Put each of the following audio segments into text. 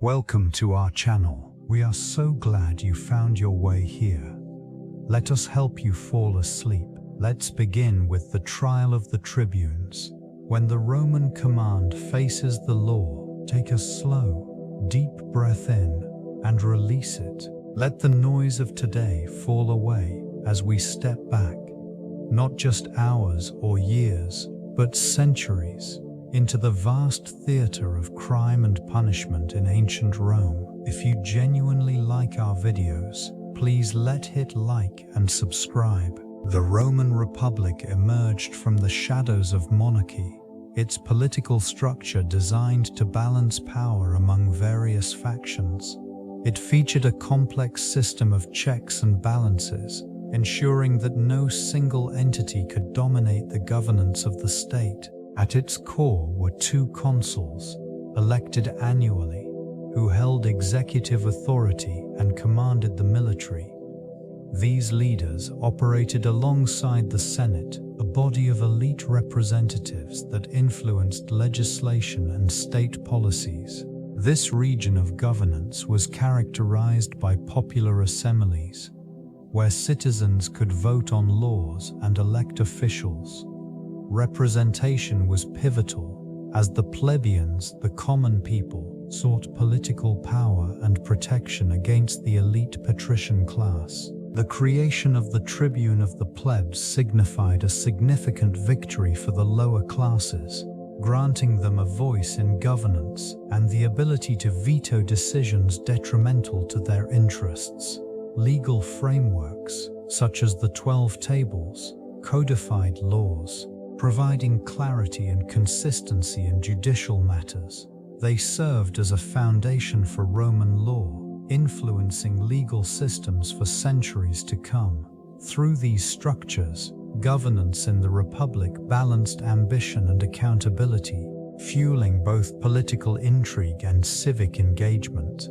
Welcome to our channel. We are so glad you found your way here. Let us help you fall asleep. Let's begin with the trial of the tribunes. When the Roman command faces the law, take a slow, deep breath in and release it. Let the noise of today fall away as we step back, not just hours or years, but centuries, into the vast theater of crime and punishment in ancient Rome. If you genuinely like our videos, please hit like and subscribe. The Roman Republic emerged from the shadows of monarchy, its political structure designed to balance power among various factions. It featured a complex system of checks and balances, ensuring that no single entity could dominate the governance of the state. At its core were two consuls, elected annually, who held executive authority and commanded the military. These leaders operated alongside the Senate, a body of elite representatives that influenced legislation and state policies. This region of governance was characterized by popular assemblies, where citizens could vote on laws and elect officials. Representation was pivotal, as the plebeians, the common people, sought political power and protection against the elite patrician class. The creation of the tribune of the plebs signified a significant victory for the lower classes, granting them a voice in governance and the ability to veto decisions detrimental to their interests. Legal frameworks, such as the 12 Tables, codified laws, providing clarity and consistency in judicial matters. They served as a foundation for Roman law, influencing legal systems for centuries to come. Through these structures, governance in the Republic balanced ambition and accountability, fueling both political intrigue and civic engagement.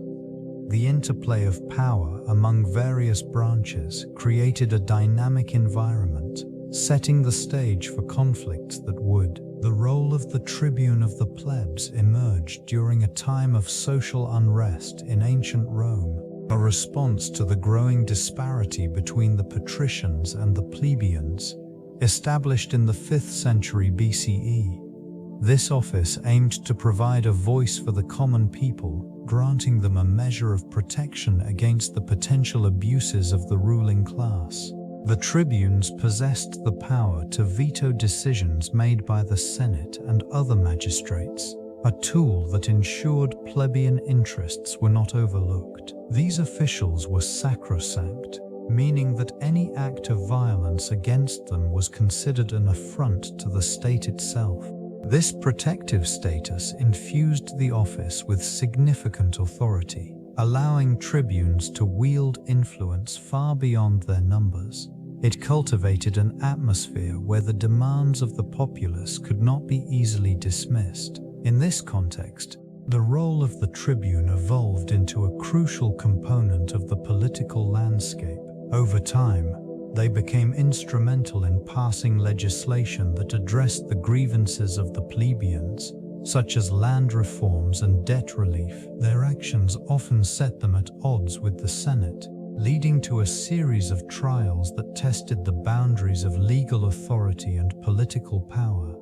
The interplay of power among various branches created a dynamic environment, setting the stage for conflicts that would. The role of the tribune of the plebs emerged during a time of social unrest in ancient Rome, a response to the growing disparity between the patricians and the plebeians. Established in the 5th century BCE, this office aimed to provide a voice for the common people, granting them a measure of protection against the potential abuses of the ruling class. The tribunes possessed the power to veto decisions made by the Senate and other magistrates, a tool that ensured plebeian interests were not overlooked. These officials were sacrosanct, meaning that any act of violence against them was considered an affront to the state itself. This protective status infused the office with significant authority, allowing tribunes to wield influence far beyond their numbers. It cultivated an atmosphere where the demands of the populace could not be easily dismissed. In this context, the role of the tribune evolved into a crucial component of the political landscape. Over time, they became instrumental in passing legislation that addressed the grievances of the plebeians, such as land reforms and debt relief. Their actions often set them at odds with the Senate, leading to a series of trials that tested the boundaries of legal authority and political power.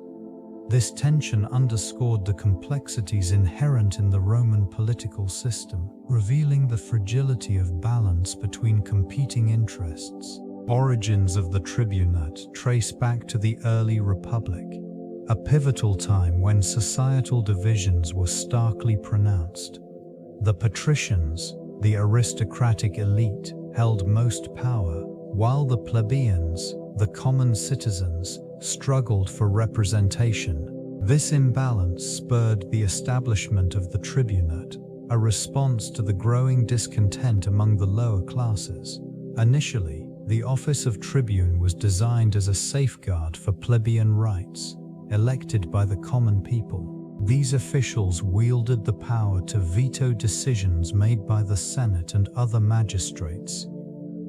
This tension underscored the complexities inherent in the Roman political system, revealing the fragility of balance between competing interests. Origins of the tribunate trace back to the early Republic, a pivotal time when societal divisions were starkly pronounced. The patricians, the aristocratic elite, held most power, while the plebeians, the common citizens, struggled for representation. This imbalance spurred the establishment of the tribunate, a response to the growing discontent among the lower classes. Initially, the office of tribune was designed as a safeguard for plebeian rights, elected by the common people. These officials wielded the power to veto decisions made by the Senate and other magistrates.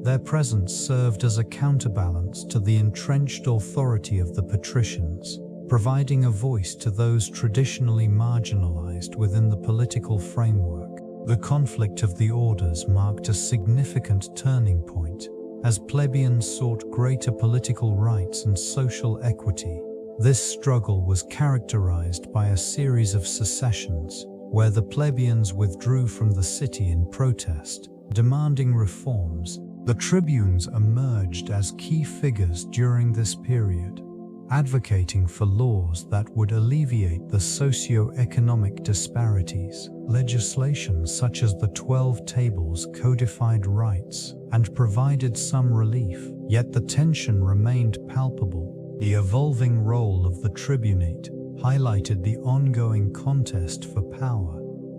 Their presence served as a counterbalance to the entrenched authority of the patricians, providing a voice to those traditionally marginalized within the political framework. The conflict of the orders marked a significant turning point, as plebeians sought greater political rights and social equity. This struggle was characterized by a series of secessions, where the plebeians withdrew from the city in protest, demanding reforms. The tribunes emerged as key figures during this period, advocating for laws that would alleviate the socio-economic disparities. Legislation such as the 12 Tables codified rights and provided some relief, yet the tension remained palpable. The evolving role of the tribunate highlighted the ongoing contest for power,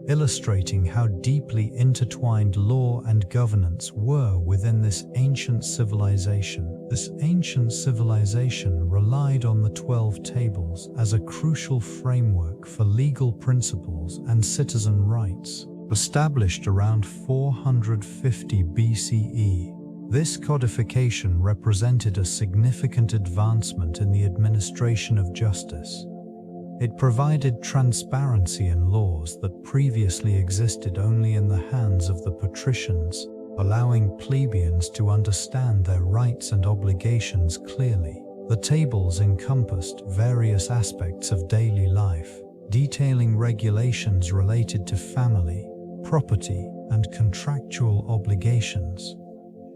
illustrating how deeply intertwined law and governance were within this ancient civilization. This ancient civilization relied on the 12 Tables as a crucial framework for legal principles and citizen rights. Established around 450 BCE, this codification represented a significant advancement in the administration of justice. It provided transparency in laws that previously existed only in the hands of the patricians, allowing plebeians to understand their rights and obligations clearly. The tables encompassed various aspects of daily life, detailing regulations related to family, property, and contractual obligations.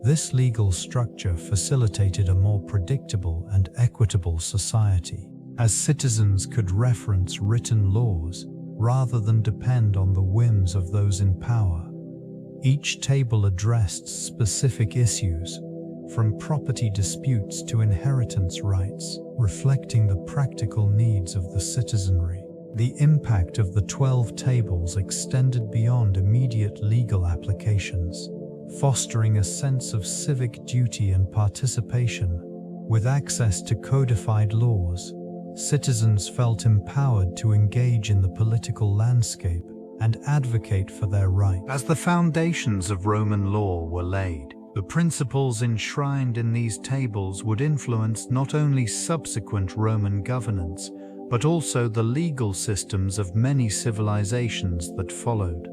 This legal structure facilitated a more predictable and equitable society, as citizens could reference written laws rather than depend on the whims of those in power. Each table addressed specific issues, from property disputes to inheritance rights, reflecting the practical needs of the citizenry. The impact of the 12 Tables extended beyond immediate legal applications, fostering a sense of civic duty and participation. With access to codified laws, citizens felt empowered to engage in the political landscape and advocate for their rights. As the foundations of Roman law were laid, the principles enshrined in these tables would influence not only subsequent Roman governance, but also the legal systems of many civilizations that followed.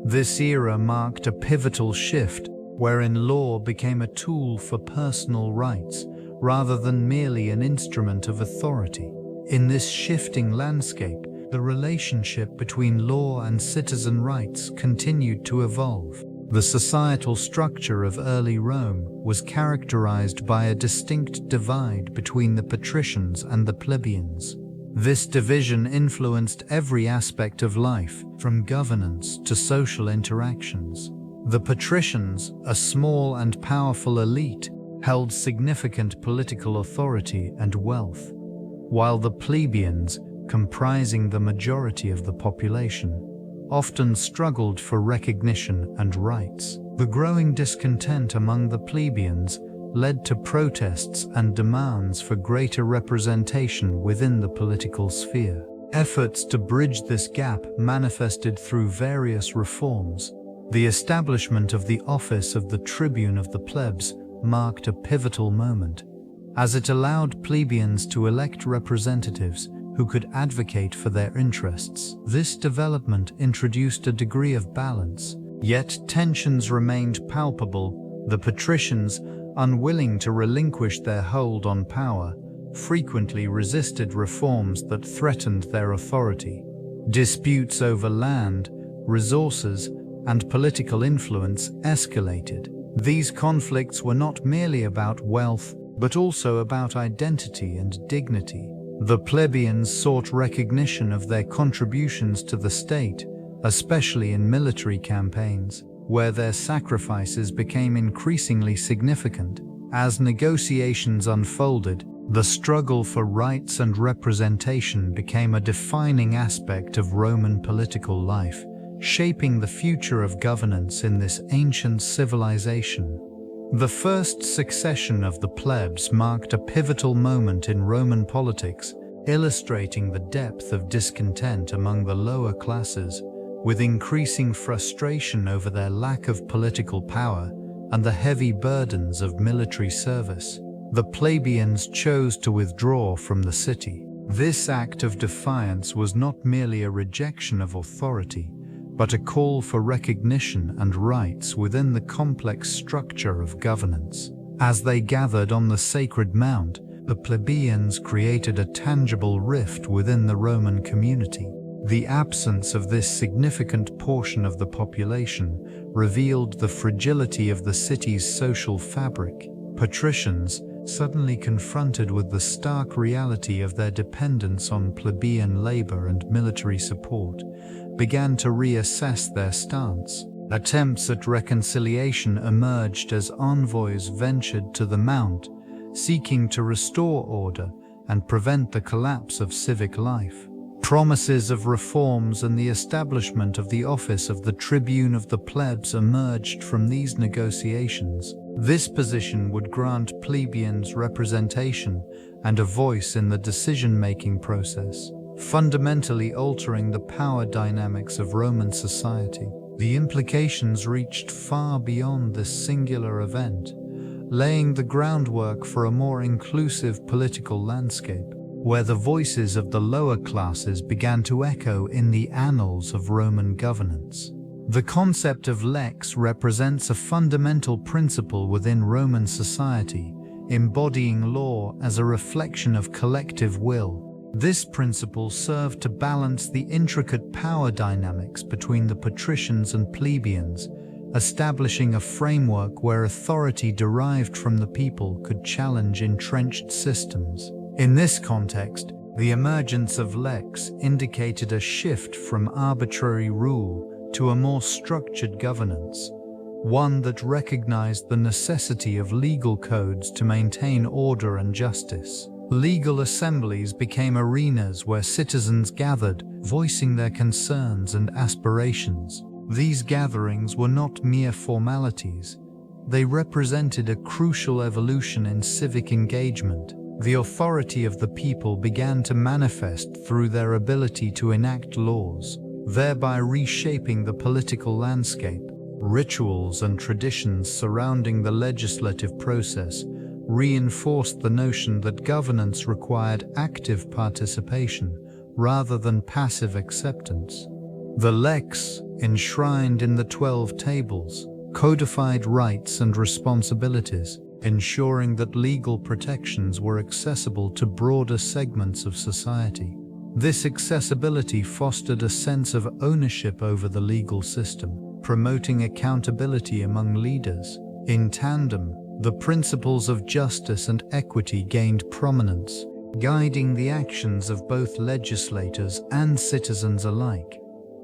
This era marked a pivotal shift wherein law became a tool for personal rights rather than merely an instrument of authority. In this shifting landscape, the relationship between law and citizen rights continued to evolve. The societal structure of early Rome was characterized by a distinct divide between the patricians and the plebeians. This division influenced every aspect of life, from governance to social interactions. The patricians, a small and powerful elite, held significant political authority and wealth, while the plebeians, comprising the majority of the population, often struggled for recognition and rights. The growing discontent among the plebeians led to protests and demands for greater representation within the political sphere. Efforts to bridge this gap manifested through various reforms. The establishment of the office of the tribune of the plebs marked a pivotal moment, as it allowed plebeians to elect representatives who could advocate for their interests. This development introduced a degree of balance, yet tensions remained palpable. The patricians, unwilling to relinquish their hold on power, frequently resisted reforms that threatened their authority. Disputes over land, resources, and political influence escalated. These conflicts were not merely about wealth, but also about identity and dignity. The plebeians sought recognition of their contributions to the state, especially in military campaigns, where their sacrifices became increasingly significant. As negotiations unfolded, the struggle for rights and representation became a defining aspect of Roman political life, shaping the future of governance in this ancient civilization. The first succession of the plebs marked a pivotal moment in Roman politics, illustrating the depth of discontent among the lower classes, with increasing frustration over their lack of political power and the heavy burdens of military service. The plebeians chose to withdraw from the city. This act of defiance was not merely a rejection of authority, but a call for recognition and rights within the complex structure of governance. As they gathered on the sacred mount, the plebeians created a tangible rift within the Roman community. The absence of this significant portion of the population revealed the fragility of the city's social fabric. Patricians, suddenly confronted with the stark reality of their dependence on plebeian labor and military support, began to reassess their stance. Attempts at reconciliation emerged as envoys ventured to the Mount, seeking to restore order and prevent the collapse of civic life. Promises of reforms and the establishment of the office of the Tribune of the Plebs emerged from these negotiations. This position would grant plebeians representation and a voice in the decision-making process, fundamentally altering the power dynamics of Roman society. The implications reached far beyond this singular event, laying the groundwork for a more inclusive political landscape, where the voices of the lower classes began to echo in the annals of Roman governance. The concept of lex represents a fundamental principle within Roman society, embodying law as a reflection of collective will. This principle served to balance the intricate power dynamics between the patricians and plebeians, establishing a framework where authority derived from the people could challenge entrenched systems. In this context, the emergence of lex indicated a shift from arbitrary rule to a more structured governance, one that recognized the necessity of legal codes to maintain order and justice. Legal assemblies became arenas where citizens gathered, voicing their concerns and aspirations. These gatherings were not mere formalities. They represented a crucial evolution in civic engagement. The authority of the people began to manifest through their ability to enact laws, thereby reshaping the political landscape. Rituals and traditions surrounding the legislative process reinforced the notion that governance required active participation rather than passive acceptance. The lex, enshrined in the 12 tables, codified rights and responsibilities, ensuring that legal protections were accessible to broader segments of society. This accessibility fostered a sense of ownership over the legal system, promoting accountability among leaders. In tandem, the principles of justice and equity gained prominence, guiding the actions of both legislators and citizens alike.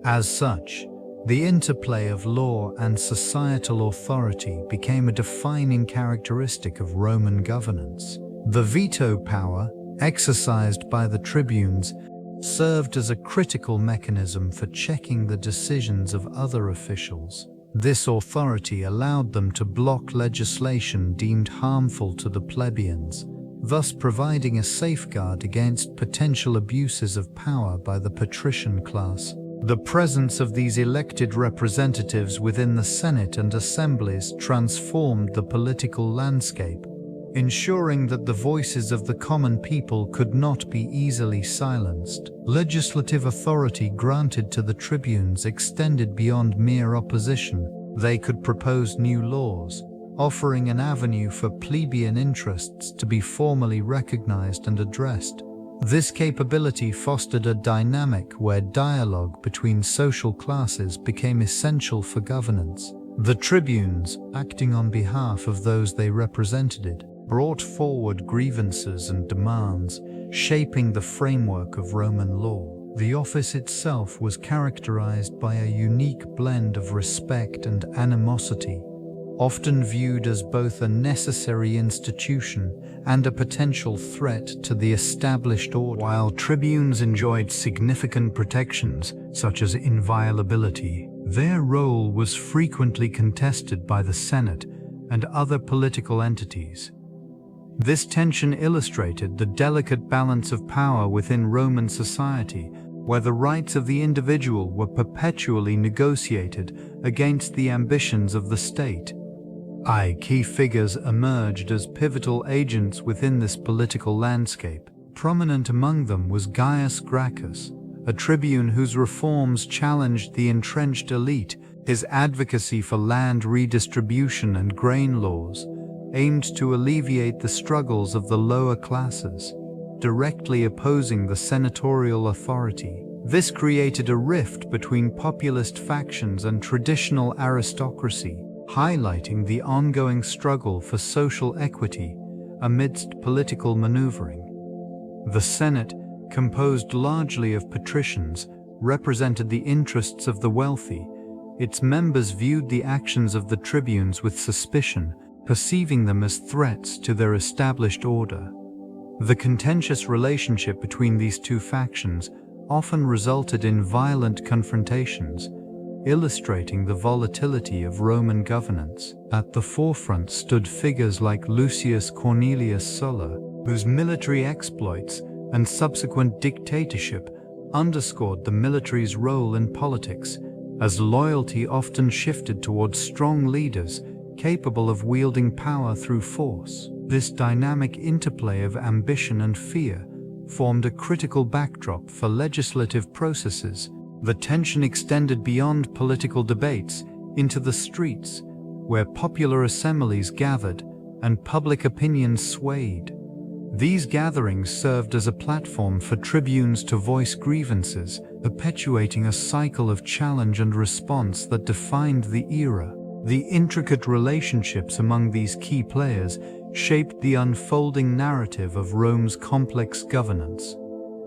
As such, the interplay of law and societal authority became a defining characteristic of Roman governance. The veto power, exercised by the tribunes, served as a critical mechanism for checking the decisions of other officials. This authority allowed them to block legislation deemed harmful to the plebeians, thus providing a safeguard against potential abuses of power by the patrician class. The presence of these elected representatives within the Senate and assemblies transformed the political landscape, ensuring that the voices of the common people could not be easily silenced. Legislative authority granted to the tribunes extended beyond mere opposition. They could propose new laws, offering an avenue for plebeian interests to be formally recognized and addressed. This capability fostered a dynamic where dialogue between social classes became essential for governance. The tribunes, acting on behalf of those they represented, brought forward grievances and demands, shaping the framework of Roman law. The office itself was characterized by a unique blend of respect and animosity, often viewed as both a necessary institution and a potential threat to the established order. While tribunes enjoyed significant protections, such as inviolability, their role was frequently contested by the Senate and other political entities. This tension illustrated the delicate balance of power within Roman society, where the rights of the individual were perpetually negotiated against the ambitions of the state. Key figures emerged as pivotal agents within this political landscape. Prominent among them was Gaius Gracchus, a tribune whose reforms challenged the entrenched elite. His advocacy for land redistribution and grain laws aimed to alleviate the struggles of the lower classes, directly opposing the senatorial authority. This created a rift between populist factions and traditional aristocracy, highlighting the ongoing struggle for social equity amidst political maneuvering. The Senate, composed largely of patricians, represented the interests of the wealthy. Its members viewed the actions of the tribunes with suspicion, perceiving them as threats to their established order. The contentious relationship between these two factions often resulted in violent confrontations, illustrating the volatility of Roman governance. At the forefront stood figures like Lucius Cornelius Sulla, whose military exploits and subsequent dictatorship underscored the military's role in politics, as loyalty often shifted towards strong leaders capable of wielding power through force. This dynamic interplay of ambition and fear formed a critical backdrop for legislative processes. The tension extended beyond political debates into the streets, where popular assemblies gathered and public opinion swayed. These gatherings served as a platform for tribunes to voice grievances, perpetuating a cycle of challenge and response that defined the era. The intricate relationships among these key players shaped the unfolding narrative of Rome's complex governance.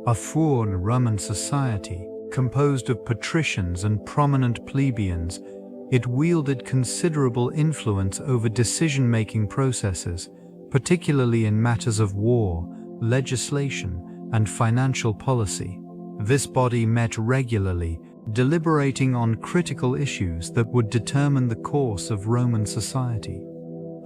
A full Roman society, composed of patricians and prominent plebeians, it wielded considerable influence over decision-making processes, particularly in matters of war, legislation, and financial policy. This body met regularly, deliberating on critical issues that would determine the course of Roman society.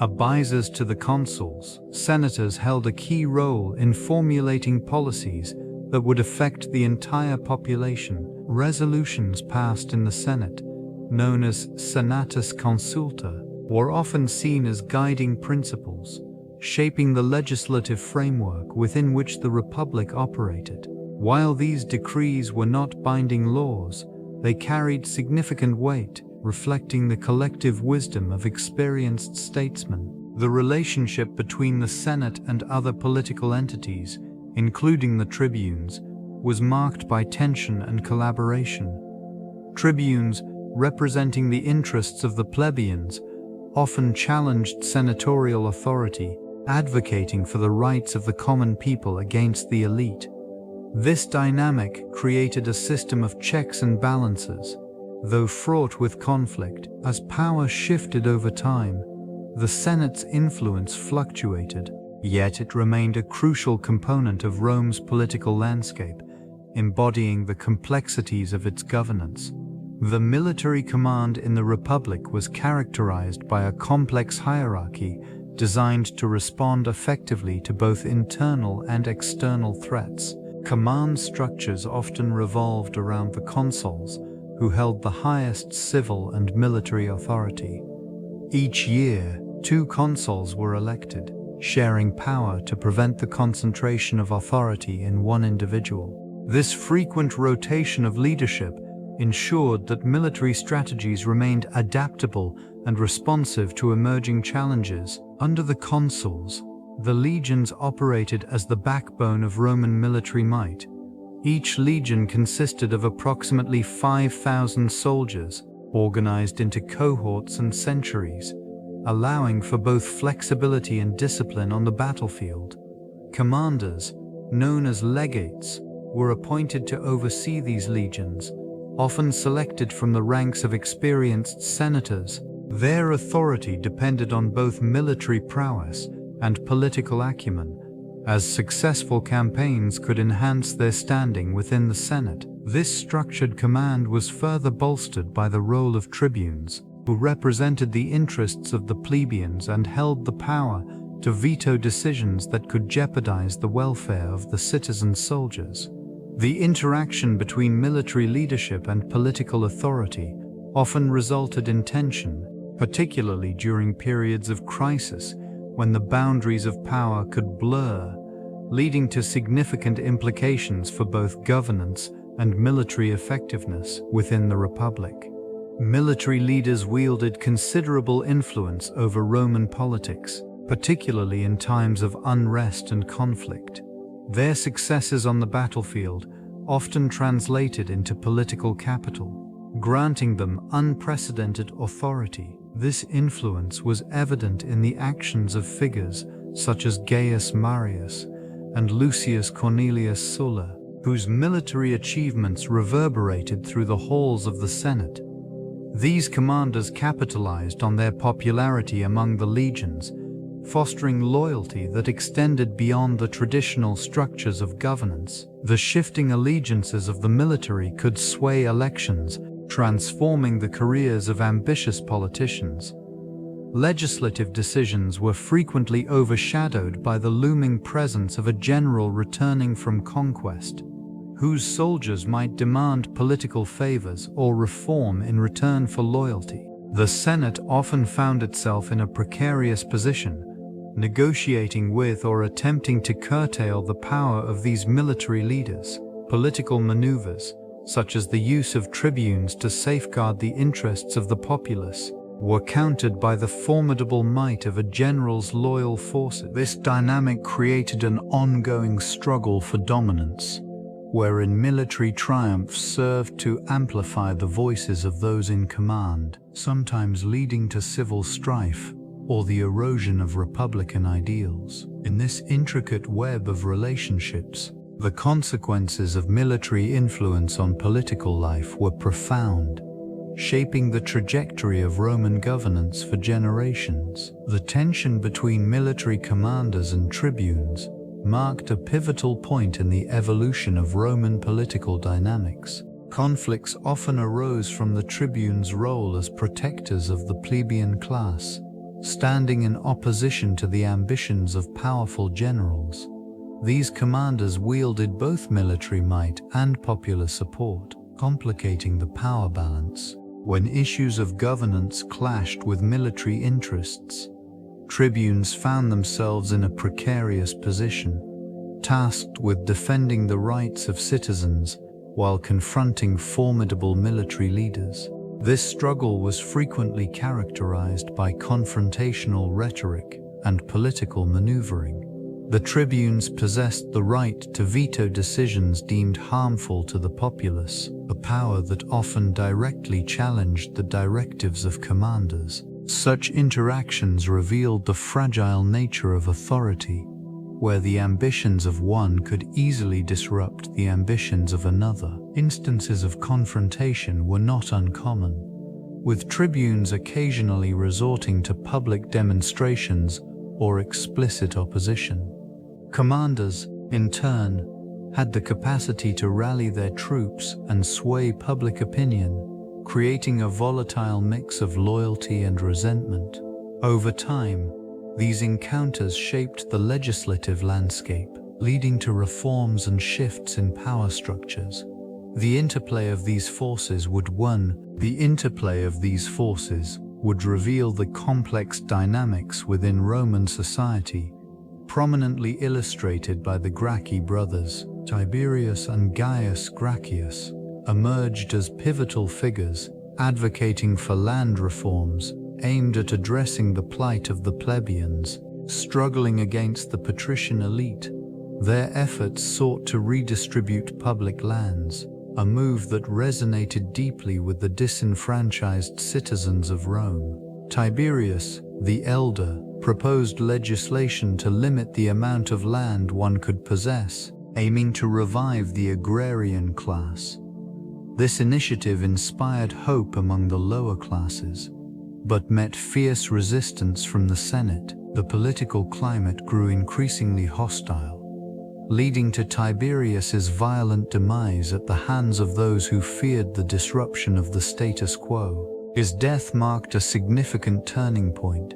Advisors to the consuls, senators held a key role in formulating policies that would affect the entire population. Resolutions passed in the Senate, known as Senatus Consulta, were often seen as guiding principles, shaping the legislative framework within which the Republic operated. While these decrees were not binding laws, they carried significant weight, reflecting the collective wisdom of experienced statesmen. The relationship between the Senate and other political entities, including the tribunes, was marked by tension and collaboration. Tribunes, representing the interests of the plebeians, often challenged senatorial authority, advocating for the rights of the common people against the elite. This dynamic created a system of checks and balances. Though fraught with conflict, as power shifted over time, the Senate's influence fluctuated, yet it remained a crucial component of Rome's political landscape, embodying the complexities of its governance. The military command in the Republic was characterized by a complex hierarchy designed to respond effectively to both internal and external threats. Command structures often revolved around the consuls, who held the highest civil and military authority. Each year, 2 consuls were elected, sharing power to prevent the concentration of authority in one individual. This frequent rotation of leadership ensured that military strategies remained adaptable and responsive to emerging challenges. Under the consuls, the legions operated as the backbone of Roman military might. Each legion consisted of approximately 5,000 soldiers, organized into cohorts and centuries, allowing for both flexibility and discipline on the battlefield. Commanders, known as legates, were appointed to oversee these legions, often selected from the ranks of experienced senators. Their authority depended on both military prowess and political acumen, as successful campaigns could enhance their standing within the Senate. This structured command was further bolstered by the role of tribunes, who represented the interests of the plebeians and held the power to veto decisions that could jeopardize the welfare of the citizen soldiers. The interaction between military leadership and political authority often resulted in tension, particularly during periods of crisis when the boundaries of power could blur, leading to significant implications for both governance and military effectiveness within the Republic. Military leaders wielded considerable influence over Roman politics, particularly in times of unrest and conflict. Their successes on the battlefield often translated into political capital, granting them unprecedented authority. This influence was evident in the actions of figures such as Gaius Marius and Lucius Cornelius Sulla, whose military achievements reverberated through the halls of the Senate. These commanders capitalized on their popularity among the legions, fostering loyalty that extended beyond the traditional structures of governance. The shifting allegiances of the military could sway elections, transforming the careers of ambitious politicians. Legislative decisions were frequently overshadowed by the looming presence of a general returning from conquest, whose soldiers might demand political favors or reform in return for loyalty. The Senate often found itself in a precarious position, negotiating with or attempting to curtail the power of these military leaders. Political maneuvers, such as the use of tribunes to safeguard the interests of the populace, were countered by the formidable might of a general's loyal forces. This dynamic created an ongoing struggle for dominance, wherein military triumphs served to amplify the voices of those in command, sometimes leading to civil strife or the erosion of republican ideals. In this intricate web of relationships, the consequences of military influence on political life were profound, shaping the trajectory of Roman governance for generations. The tension between military commanders and tribunes marked a pivotal point in the evolution of Roman political dynamics. Conflicts often arose from the tribunes' role as protectors of the plebeian class, standing in opposition to the ambitions of powerful generals. These commanders wielded both military might and popular support, complicating the power balance. When issues of governance clashed with military interests, tribunes found themselves in a precarious position, tasked with defending the rights of citizens while confronting formidable military leaders. This struggle was frequently characterized by confrontational rhetoric and political maneuvering. The tribunes possessed the right to veto decisions deemed harmful to the populace, a power that often directly challenged the directives of commanders. Such interactions revealed the fragile nature of authority, where the ambitions of one could easily disrupt the ambitions of another. Instances of confrontation were not uncommon, with tribunes occasionally resorting to public demonstrations or explicit opposition. Commanders, in turn, had the capacity to rally their troops and sway public opinion, creating a volatile mix of loyalty and resentment. Over time, these encounters shaped the legislative landscape, leading to reforms and shifts in power structures. The interplay of these forces would reveal the complex dynamics within Roman society, prominently illustrated by the Gracchi brothers. Tiberius and Gaius Gracchus emerged as pivotal figures, advocating for land reforms aimed at addressing the plight of the plebeians, struggling against the patrician elite. Their efforts sought to redistribute public lands, a move that resonated deeply with the disenfranchised citizens of Rome. Tiberius, the elder, proposed legislation to limit the amount of land one could possess, aiming to revive the agrarian class. This initiative inspired hope among the lower classes, but met fierce resistance from the Senate. The political climate grew increasingly hostile, leading to Tiberius's violent demise at the hands of those who feared the disruption of the status quo. His death marked a significant turning point,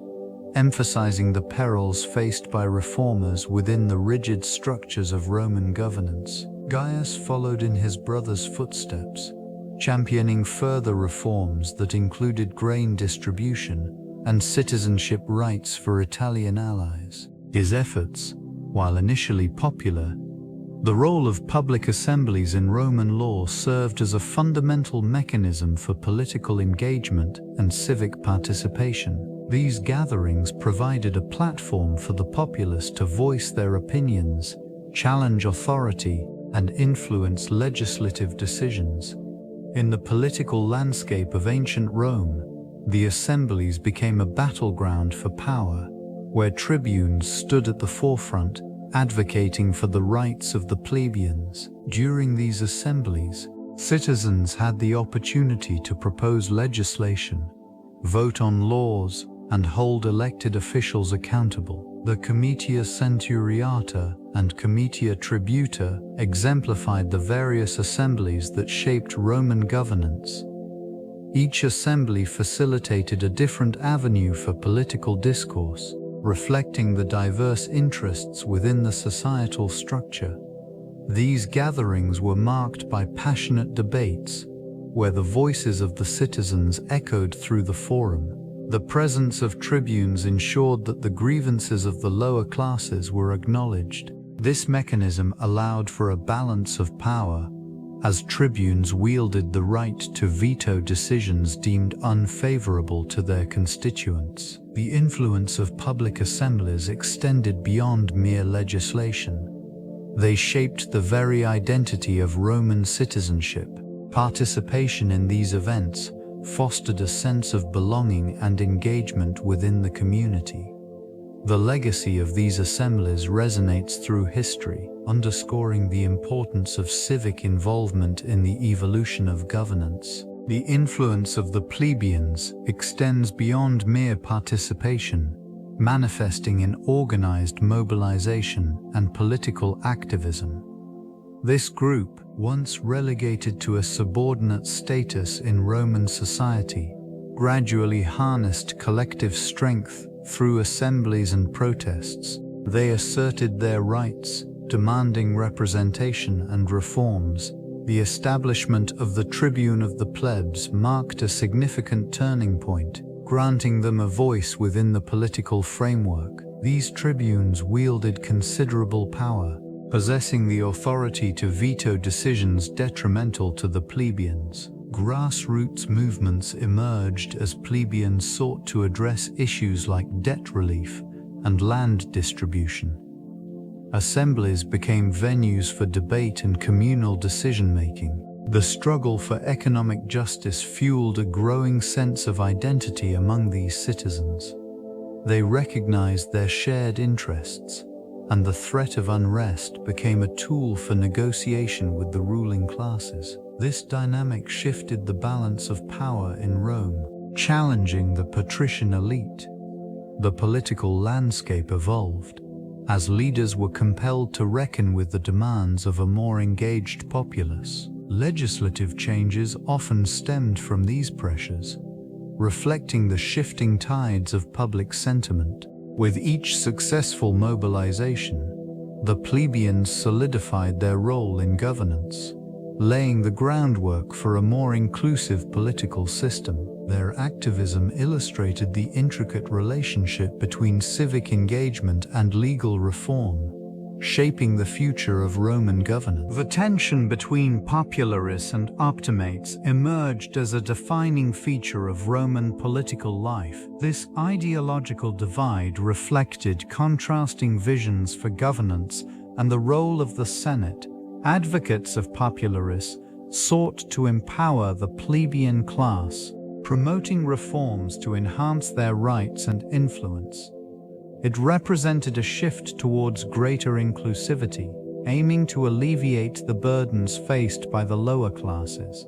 emphasizing the perils faced by reformers within the rigid structures of Roman governance. Gaius followed in his brother's footsteps, championing further reforms that included grain distribution and citizenship rights for Italian allies. His efforts, while initially popular, The role of public assemblies in Roman law served as a fundamental mechanism for political engagement and civic participation. These gatherings provided a platform for the populace to voice their opinions, challenge authority, and influence legislative decisions. In the political landscape of ancient Rome, the assemblies became a battleground for power, where tribunes stood at the forefront, advocating for the rights of the plebeians. During these assemblies, citizens had the opportunity to propose legislation, vote on laws, and hold elected officials accountable. The Comitia Centuriata and Comitia Tributa exemplified the various assemblies that shaped Roman governance. Each assembly facilitated a different avenue for political discourse, reflecting the diverse interests within the societal structure. These gatherings were marked by passionate debates, where the voices of the citizens echoed through the forum. The presence of tribunes ensured that the grievances of the lower classes were acknowledged. This mechanism allowed for a balance of power, as tribunes wielded the right to veto decisions deemed unfavorable to their constituents. The influence of public assemblies extended beyond mere legislation. They shaped the very identity of Roman citizenship. Participation in these events fostered a sense of belonging and engagement within the community. The legacy of these assemblies resonates through history, underscoring the importance of civic involvement in the evolution of governance. The influence of the plebeians extends beyond mere participation, manifesting in organized mobilization and political activism. This group, once relegated to a subordinate status in Roman society, gradually harnessed collective strength through assemblies and protests. They asserted their rights, demanding representation and reforms. The establishment of the Tribune of the Plebs marked a significant turning point, granting them a voice within the political framework. These tribunes wielded considerable power, possessing the authority to veto decisions detrimental to the plebeians. Grassroots movements emerged as plebeians sought to address issues like debt relief and land distribution. Assemblies became venues for debate and communal decision-making. The struggle for economic justice fueled a growing sense of identity among these citizens. They recognized their shared interests, and the threat of unrest became a tool for negotiation with the ruling classes. This dynamic shifted the balance of power in Rome, challenging the patrician elite. The political landscape evolved, as leaders were compelled to reckon with the demands of a more engaged populace. Legislative changes often stemmed from these pressures, reflecting the shifting tides of public sentiment. With each successful mobilization, the plebeians solidified their role in governance, laying the groundwork for a more inclusive political system. Their activism illustrated the intricate relationship between civic engagement and legal reform, shaping the future of Roman governance. The tension between popularis and optimates emerged as a defining feature of Roman political life. This ideological divide reflected contrasting visions for governance and the role of the Senate. Advocates of popularis sought to empower the plebeian class, promoting reforms to enhance their rights and influence. It represented a shift towards greater inclusivity, aiming to alleviate the burdens faced by the lower classes.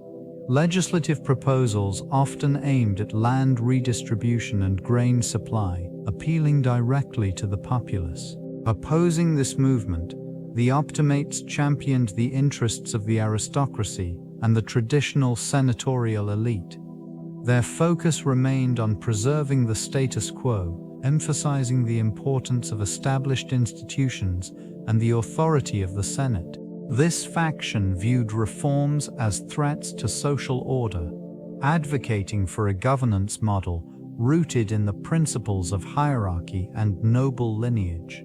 Legislative proposals often aimed at land redistribution and grain supply, appealing directly to the populace. Opposing this movement, the optimates championed the interests of the aristocracy and the traditional senatorial elite. Their focus remained on preserving the status quo, emphasizing the importance of established institutions and the authority of the Senate. This faction viewed reforms as threats to social order, advocating for a governance model rooted in the principles of hierarchy and noble lineage.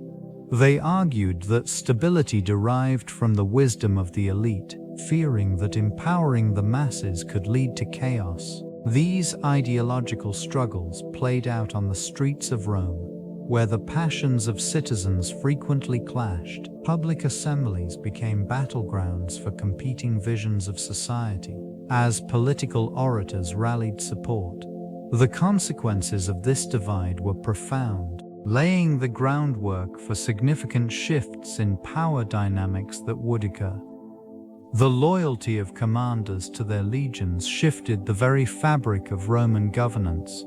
They argued that stability derived from the wisdom of the elite, fearing that empowering the masses could lead to chaos. These ideological struggles played out on the streets of Rome, where the passions of citizens frequently clashed. Public assemblies became battlegrounds for competing visions of society, as political orators rallied support. The consequences of this divide were profound, laying the groundwork for significant shifts in power dynamics that would occur. The loyalty of commanders to their legions shifted the very fabric of Roman governance.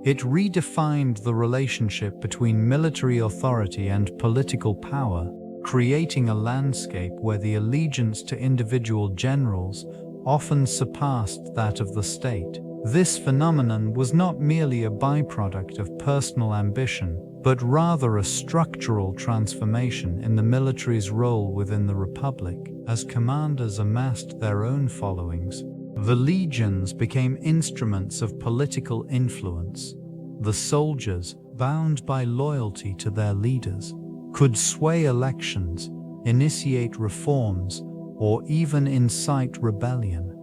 It redefined the relationship between military authority and political power, creating a landscape where the allegiance to individual generals often surpassed that of the state. This phenomenon was not merely a byproduct of personal ambition, but rather a structural transformation in the military's role within the Republic. As commanders amassed their own followings, the legions became instruments of political influence. The soldiers, bound by loyalty to their leaders, could sway elections, initiate reforms, or even incite rebellion.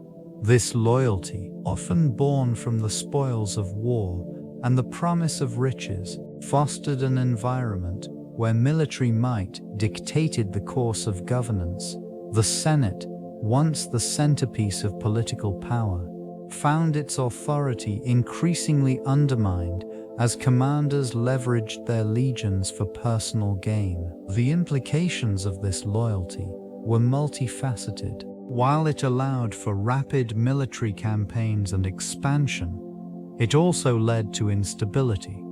This loyalty, often born from the spoils of war and the promise of riches, fostered an environment where military might dictated the course of governance. The Senate, once the centerpiece of political power, found its authority increasingly undermined as commanders leveraged their legions for personal gain. The implications of this loyalty were multifaceted. While it allowed for rapid military campaigns and expansion, it also led to instability.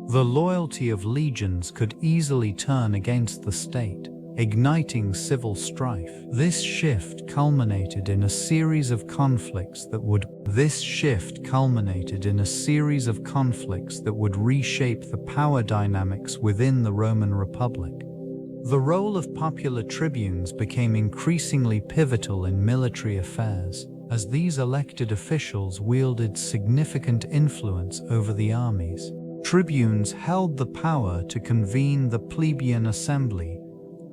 The loyalty of legions could easily turn against the state, igniting civil strife. This shift culminated in a series of conflicts that would reshape the power dynamics within the Roman Republic. The role of popular tribunes became increasingly pivotal in military affairs, as these elected officials wielded significant influence over the armies. Tribunes held the power to convene the plebeian assembly,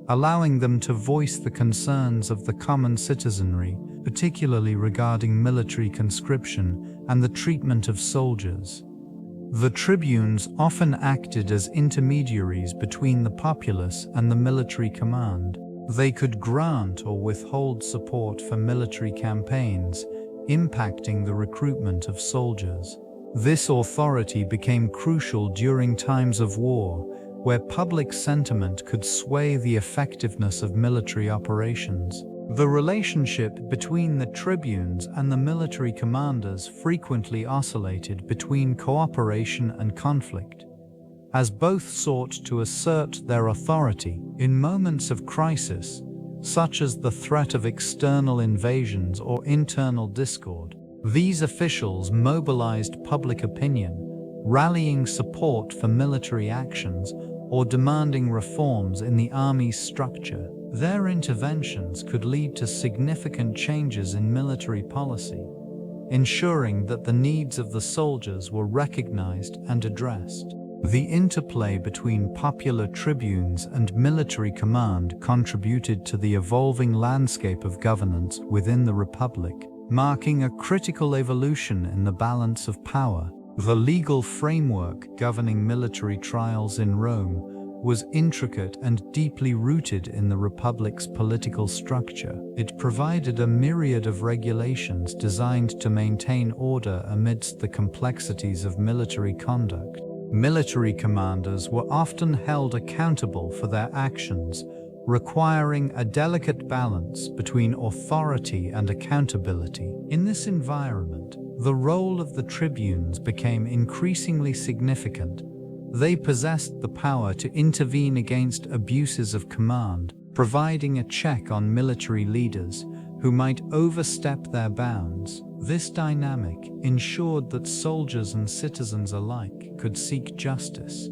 allowing them to voice the concerns of the common citizenry, particularly regarding military conscription and the treatment of soldiers. The tribunes often acted as intermediaries between the populace and the military command. They could grant or withhold support for military campaigns, impacting the recruitment of soldiers. This authority became crucial during times of war, where public sentiment could sway the effectiveness of military operations. The relationship between the tribunes and the military commanders frequently oscillated between cooperation and conflict, as both sought to assert their authority in moments of crisis, such as the threat of external invasions or internal discord. These officials mobilized public opinion, rallying support for military actions or demanding reforms in the army's structure. Their interventions could lead to significant changes in military policy, ensuring that the needs of the soldiers were recognized and addressed. The interplay between popular tribunes and military command contributed to the evolving landscape of governance within the Republic, marking a critical evolution in the balance of power. The legal framework governing military trials in Rome was intricate and deeply rooted in the Republic's political structure. It provided a myriad of regulations designed to maintain order amidst the complexities of military conduct. Military commanders were often held accountable for their actions, requiring a delicate balance between authority and accountability. In this environment, the role of the tribunes became increasingly significant. They possessed the power to intervene against abuses of command, providing a check on military leaders who might overstep their bounds. This dynamic ensured that soldiers and citizens alike could seek justice,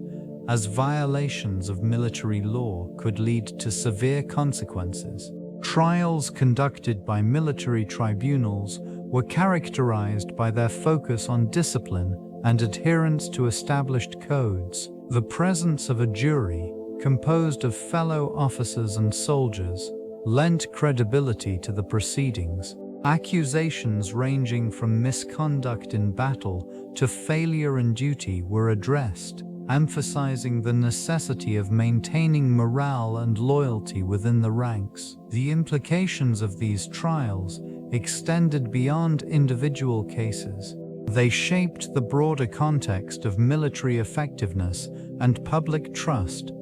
as violations of military law could lead to severe consequences. Trials conducted by military tribunals were characterized by their focus on discipline and adherence to established codes. The presence of a jury, composed of fellow officers and soldiers, lent credibility to the proceedings. Accusations ranging from misconduct in battle to failure in duty were addressed, emphasizing the necessity of maintaining morale and loyalty within the ranks. The implications of these trials extended beyond individual cases. They shaped the broader context of military effectiveness and public trust.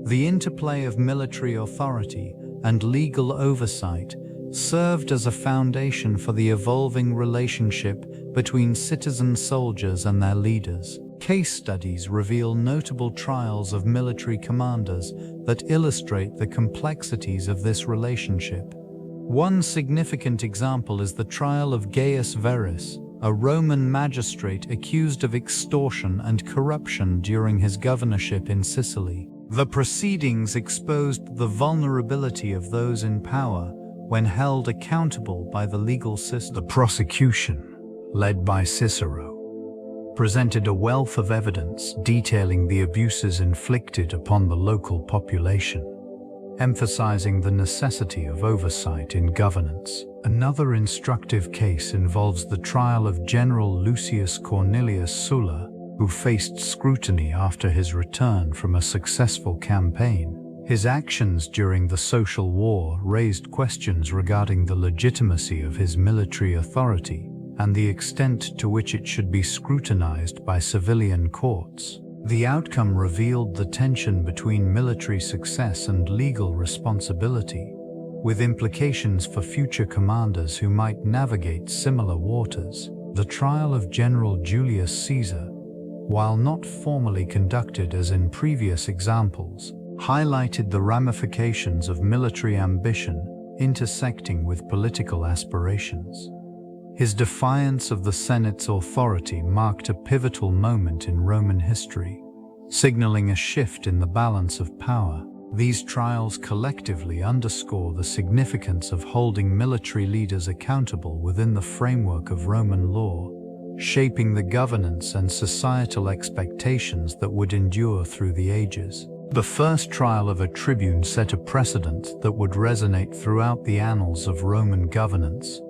The interplay of military authority and legal oversight served as a foundation for the evolving relationship between citizen soldiers and their leaders. Case studies reveal notable trials of military commanders that illustrate the complexities of this relationship. One significant example is the trial of Gaius Verus, a Roman magistrate accused of extortion and corruption during his governorship in Sicily. The proceedings exposed the vulnerability of those in power when held accountable by the legal system. The prosecution, led by Cicero, presented a wealth of evidence detailing the abuses inflicted upon the local population, emphasizing the necessity of oversight in governance. Another instructive case involves the trial of General Lucius Cornelius Sulla, who faced scrutiny after his return from a successful campaign. His actions during the Social War raised questions regarding the legitimacy of his military authority and the extent to which it should be scrutinized by civilian courts. The outcome revealed the tension between military success and legal responsibility, with implications for future commanders who might navigate similar waters. The trial of General Julius Caesar, while not formally conducted as in previous examples, highlighted the ramifications of military ambition intersecting with political aspirations. His defiance of the Senate's authority marked a pivotal moment in Roman history, signaling a shift in the balance of power. These trials collectively underscore the significance of holding military leaders accountable within the framework of Roman law, shaping the governance and societal expectations that would endure through the ages. The first trial of a tribune set a precedent that would resonate throughout the annals of Roman governance.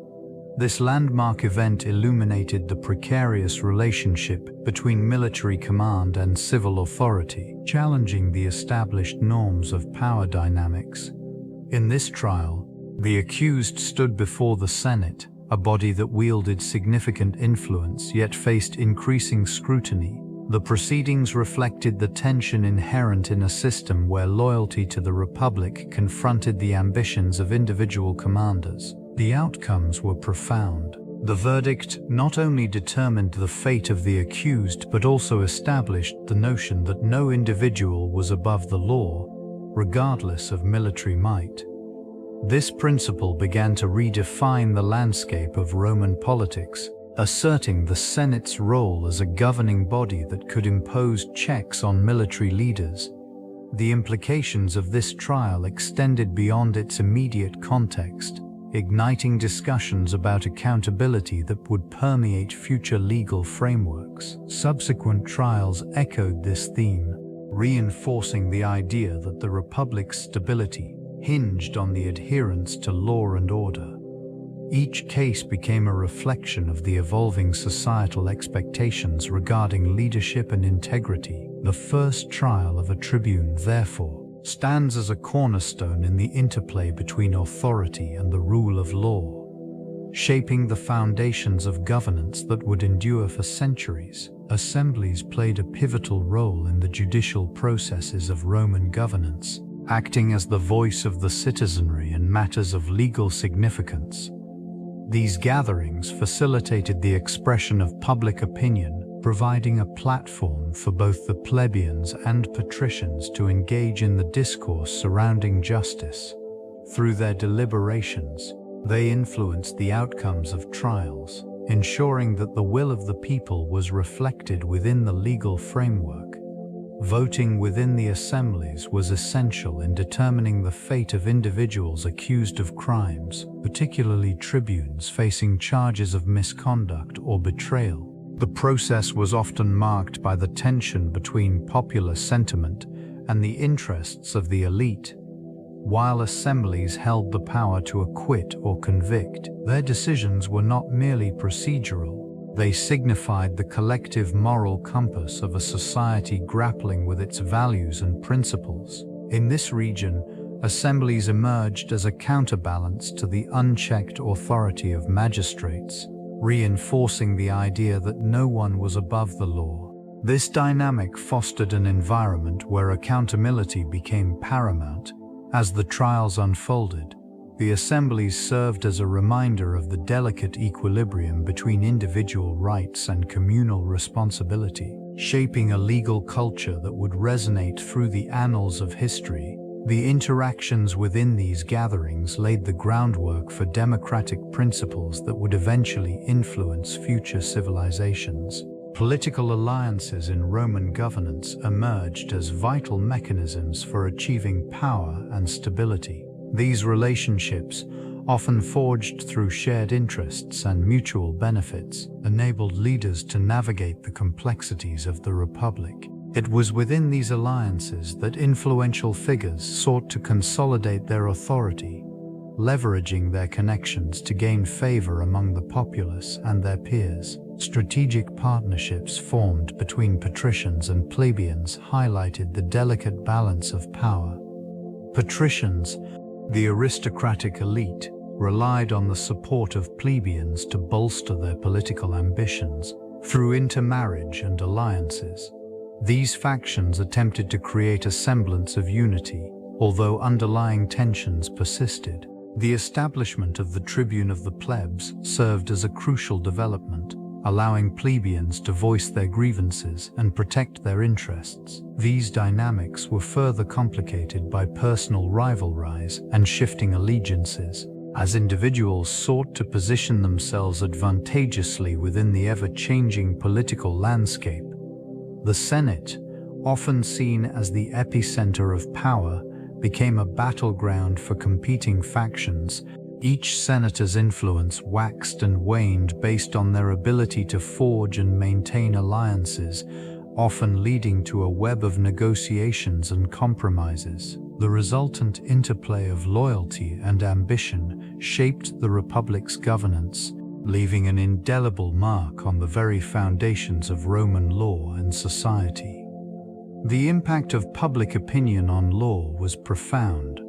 This landmark event illuminated the precarious relationship between military command and civil authority, challenging the established norms of power dynamics. In this trial, the accused stood before the Senate, a body that wielded significant influence yet faced increasing scrutiny. The proceedings reflected the tension inherent in a system where loyalty to the Republic confronted the ambitions of individual commanders. The outcomes were profound. The verdict not only determined the fate of the accused but also established the notion that no individual was above the law, regardless of military might. This principle began to redefine the landscape of Roman politics, asserting the Senate's role as a governing body that could impose checks on military leaders. The implications of this trial extended beyond its immediate context, igniting discussions about accountability that would permeate future legal frameworks. Subsequent trials echoed this theme, reinforcing the idea that the Republic's stability hinged on the adherence to law and order. Each case became a reflection of the evolving societal expectations regarding leadership and integrity. The first trial of a tribune, therefore, stands as a cornerstone in the interplay between authority and the rule of law, shaping the foundations of governance that would endure for centuries. Assemblies played a pivotal role in the judicial processes of Roman governance, acting as the voice of the citizenry in matters of legal significance. These gatherings facilitated the expression of public opinion, providing a platform for both the plebeians and patricians to engage in the discourse surrounding justice. Through their deliberations, they influenced the outcomes of trials, ensuring that the will of the people was reflected within the legal framework. Voting within the assemblies was essential in determining the fate of individuals accused of crimes, particularly tribunes facing charges of misconduct or betrayal. The process was often marked by the tension between popular sentiment and the interests of the elite. While assemblies held the power to acquit or convict, their decisions were not merely procedural. They signified the collective moral compass of a society grappling with its values and principles. In this region, assemblies emerged as a counterbalance to the unchecked authority of magistrates, reinforcing the idea that no one was above the law. This dynamic fostered an environment where accountability became paramount. As the trials unfolded, the assemblies served as a reminder of the delicate equilibrium between individual rights and communal responsibility, shaping a legal culture that would resonate through the annals of history. The interactions within these gatherings laid the groundwork for democratic principles that would eventually influence future civilizations. Political alliances in Roman governance emerged as vital mechanisms for achieving power and stability. These relationships, often forged through shared interests and mutual benefits, enabled leaders to navigate the complexities of the Republic. It was within these alliances that influential figures sought to consolidate their authority, leveraging their connections to gain favor among the populace and their peers. Strategic partnerships formed between patricians and plebeians highlighted the delicate balance of power. Patricians, the aristocratic elite, relied on the support of plebeians to bolster their political ambitions through intermarriage and alliances. These factions attempted to create a semblance of unity, although underlying tensions persisted. The establishment of the Tribune of the Plebs served as a crucial development, allowing plebeians to voice their grievances and protect their interests. These dynamics were further complicated by personal rivalries and shifting allegiances, as individuals sought to position themselves advantageously within the ever-changing political landscape. The Senate, often seen as the epicenter of power, became a battleground for competing factions. Each senator's influence waxed and waned based on their ability to forge and maintain alliances, often leading to a web of negotiations and compromises. The resultant interplay of loyalty and ambition shaped the Republic's governance, leaving an indelible mark on the very foundations of Roman law and society. The impact of public opinion on law was profound.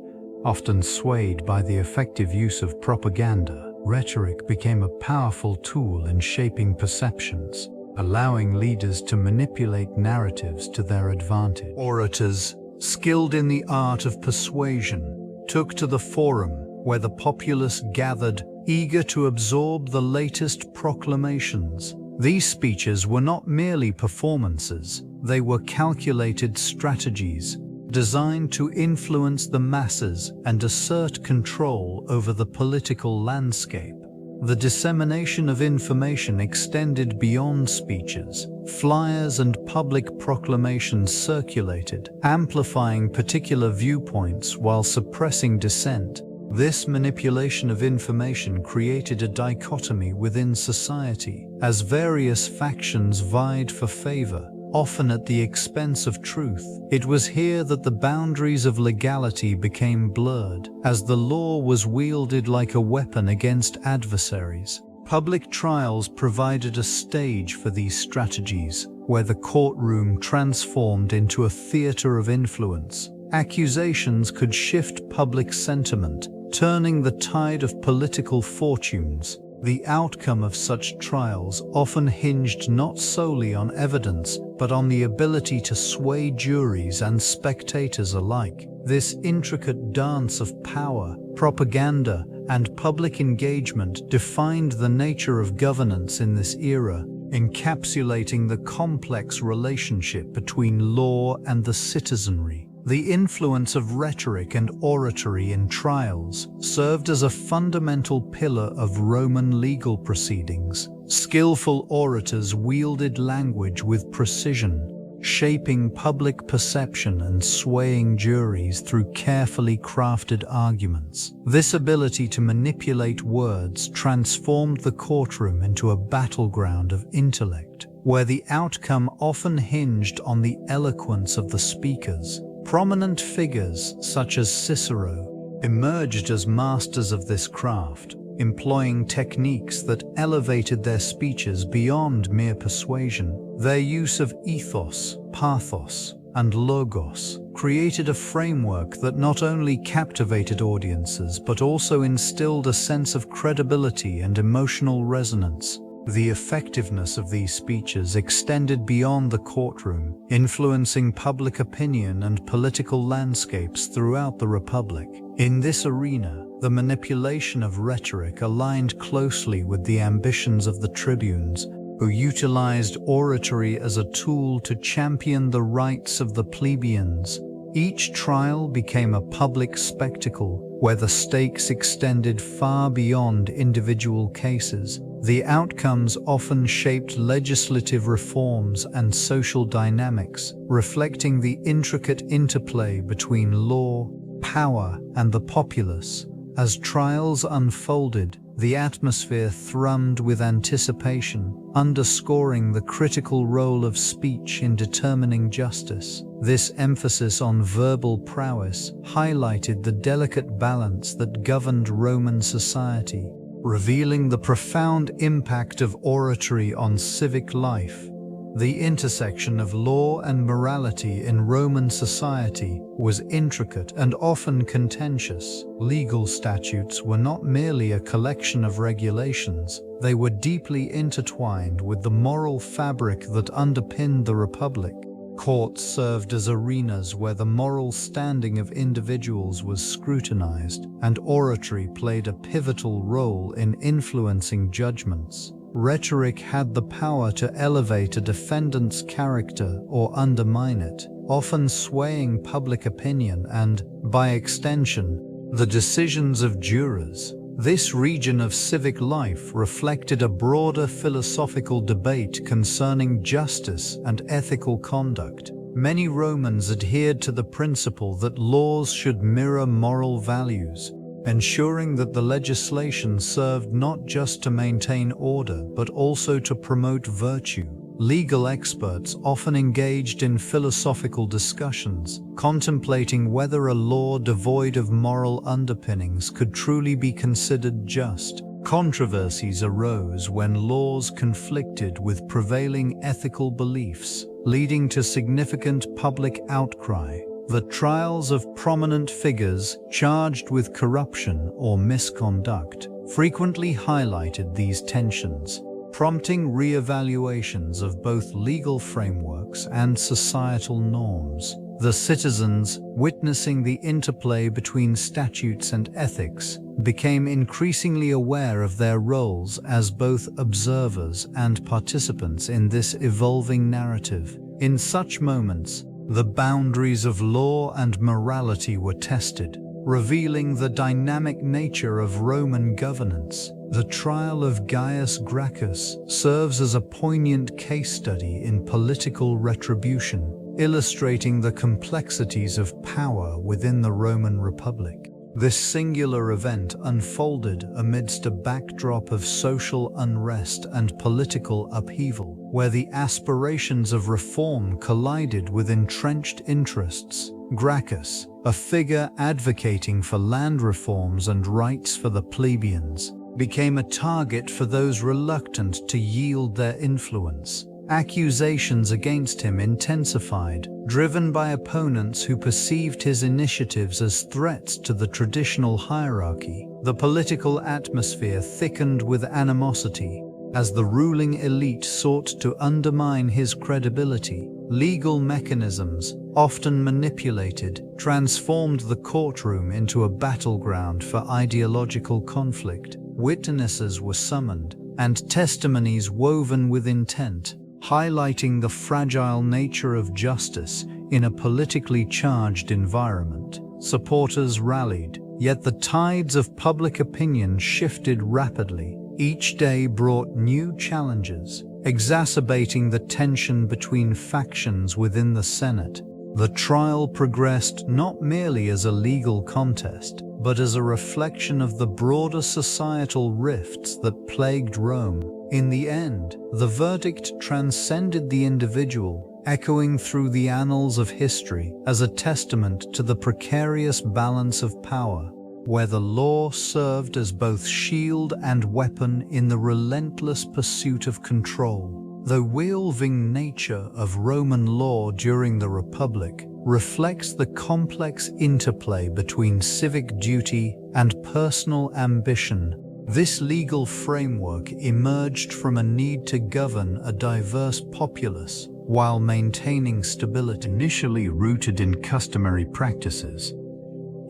Often swayed by the effective use of propaganda, rhetoric became a powerful tool in shaping perceptions, allowing leaders to manipulate narratives to their advantage. Orators, skilled in the art of persuasion, took to the forum where the populace gathered, eager to absorb the latest proclamations. These speeches were not merely performances, they were calculated strategies, designed to influence the masses and assert control over the political landscape. The dissemination of information extended beyond speeches. Flyers and public proclamations circulated, amplifying particular viewpoints while suppressing dissent. This manipulation of information created a dichotomy within society, as various factions vied for favor, often at the expense of truth. It was here that the boundaries of legality became blurred, as the law was wielded like a weapon against adversaries. Public trials provided a stage for these strategies, where the courtroom transformed into a theater of influence. Accusations could shift public sentiment, turning the tide of political fortunes. The outcome of such trials often hinged not solely on evidence, but on the ability to sway juries and spectators alike. This intricate dance of power, propaganda, and public engagement defined the nature of governance in this era, encapsulating the complex relationship between law and the citizenry. The influence of rhetoric and oratory in trials served as a fundamental pillar of Roman legal proceedings. Skillful orators wielded language with precision, shaping public perception and swaying juries through carefully crafted arguments. This ability to manipulate words transformed the courtroom into a battleground of intellect, where the outcome often hinged on the eloquence of the speakers. Prominent figures such as Cicero emerged as masters of this craft, employing techniques that elevated their speeches beyond mere persuasion. Their use of ethos, pathos, and logos created a framework that not only captivated audiences but also instilled a sense of credibility and emotional resonance. The effectiveness of these speeches extended beyond the courtroom, influencing public opinion and political landscapes throughout the Republic. In this arena, the manipulation of rhetoric aligned closely with the ambitions of the tribunes, who utilized oratory as a tool to champion the rights of the plebeians. Each trial became a public spectacle where the stakes extended far beyond individual cases. The outcomes often shaped legislative reforms and social dynamics, reflecting the intricate interplay between law, power, and the populace. As trials unfolded, the atmosphere thrummed with anticipation, underscoring the critical role of speech in determining justice. This emphasis on verbal prowess highlighted the delicate balance that governed Roman society, revealing the profound impact of oratory on civic life. The intersection of law and morality in Roman society was intricate and often contentious. Legal statutes were not merely a collection of regulations, they were deeply intertwined with the moral fabric that underpinned the Republic. Courts served as arenas where the moral standing of individuals was scrutinized, and oratory played a pivotal role in influencing judgments. Rhetoric had the power to elevate a defendant's character or undermine it, often swaying public opinion and, by extension, the decisions of jurors. This region of civic life reflected a broader philosophical debate concerning justice and ethical conduct. Many Romans adhered to the principle that laws should mirror moral values, ensuring that the legislation served not just to maintain order but also to promote virtue. Legal experts often engaged in philosophical discussions, contemplating whether a law devoid of moral underpinnings could truly be considered just. Controversies arose when laws conflicted with prevailing ethical beliefs, leading to significant public outcry. The trials of prominent figures charged with corruption or misconduct frequently highlighted these tensions, prompting re-evaluations of both legal frameworks and societal norms. The citizens, witnessing the interplay between statutes and ethics, became increasingly aware of their roles as both observers and participants in this evolving narrative. In such moments, the boundaries of law and morality were tested, revealing the dynamic nature of Roman governance. The trial of Gaius Gracchus serves as a poignant case study in political retribution, illustrating the complexities of power within the Roman Republic. This singular event unfolded amidst a backdrop of social unrest and political upheaval, where the aspirations of reform collided with entrenched interests. Gracchus, a figure advocating for land reforms and rights for the plebeians, became a target for those reluctant to yield their influence. Accusations against him intensified, driven by opponents who perceived his initiatives as threats to the traditional hierarchy. The political atmosphere thickened with animosity as the ruling elite sought to undermine his credibility. Legal mechanisms, often manipulated, transformed the courtroom into a battleground for ideological conflict. Witnesses were summoned, and testimonies woven with intent, highlighting the fragile nature of justice in a politically charged environment. Supporters rallied, yet the tides of public opinion shifted rapidly. Each day brought new challenges, exacerbating the tension between factions within the Senate. The trial progressed not merely as a legal contest, but as a reflection of the broader societal rifts that plagued Rome. In the end, the verdict transcended the individual, echoing through the annals of history as a testament to the precarious balance of power, where the law served as both shield and weapon in the relentless pursuit of control. The wheel-wing nature of Roman law during the Republic reflects the complex interplay between civic duty and personal ambition. This legal framework emerged from a need to govern a diverse populace while maintaining stability. Initially rooted in customary practices,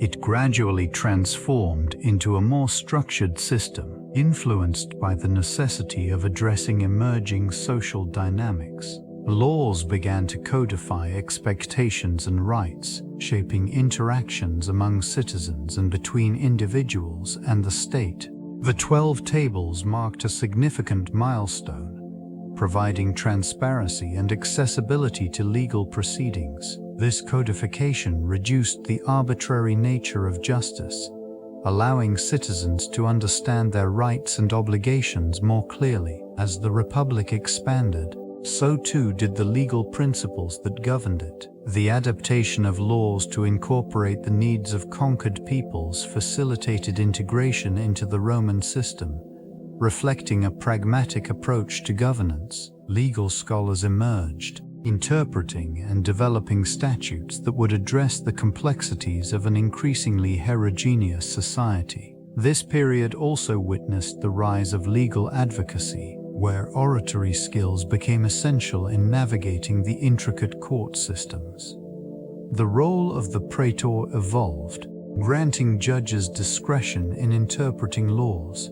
it gradually transformed into a more structured system, influenced by the necessity of addressing emerging social dynamics. Laws began to codify expectations and rights, shaping interactions among citizens and between individuals and the state. The 12 Tables marked a significant milestone, providing transparency and accessibility to legal proceedings. This codification reduced the arbitrary nature of justice, allowing citizens to understand their rights and obligations more clearly. As the Republic expanded, so too did the legal principles that governed it. The adaptation of laws to incorporate the needs of conquered peoples facilitated integration into the Roman system, reflecting a pragmatic approach to governance. Legal scholars emerged, interpreting and developing statutes that would address the complexities of an increasingly heterogeneous society. This period also witnessed the rise of legal advocacy, where oratory skills became essential in navigating the intricate court systems. The role of the praetor evolved, granting judges discretion in interpreting laws,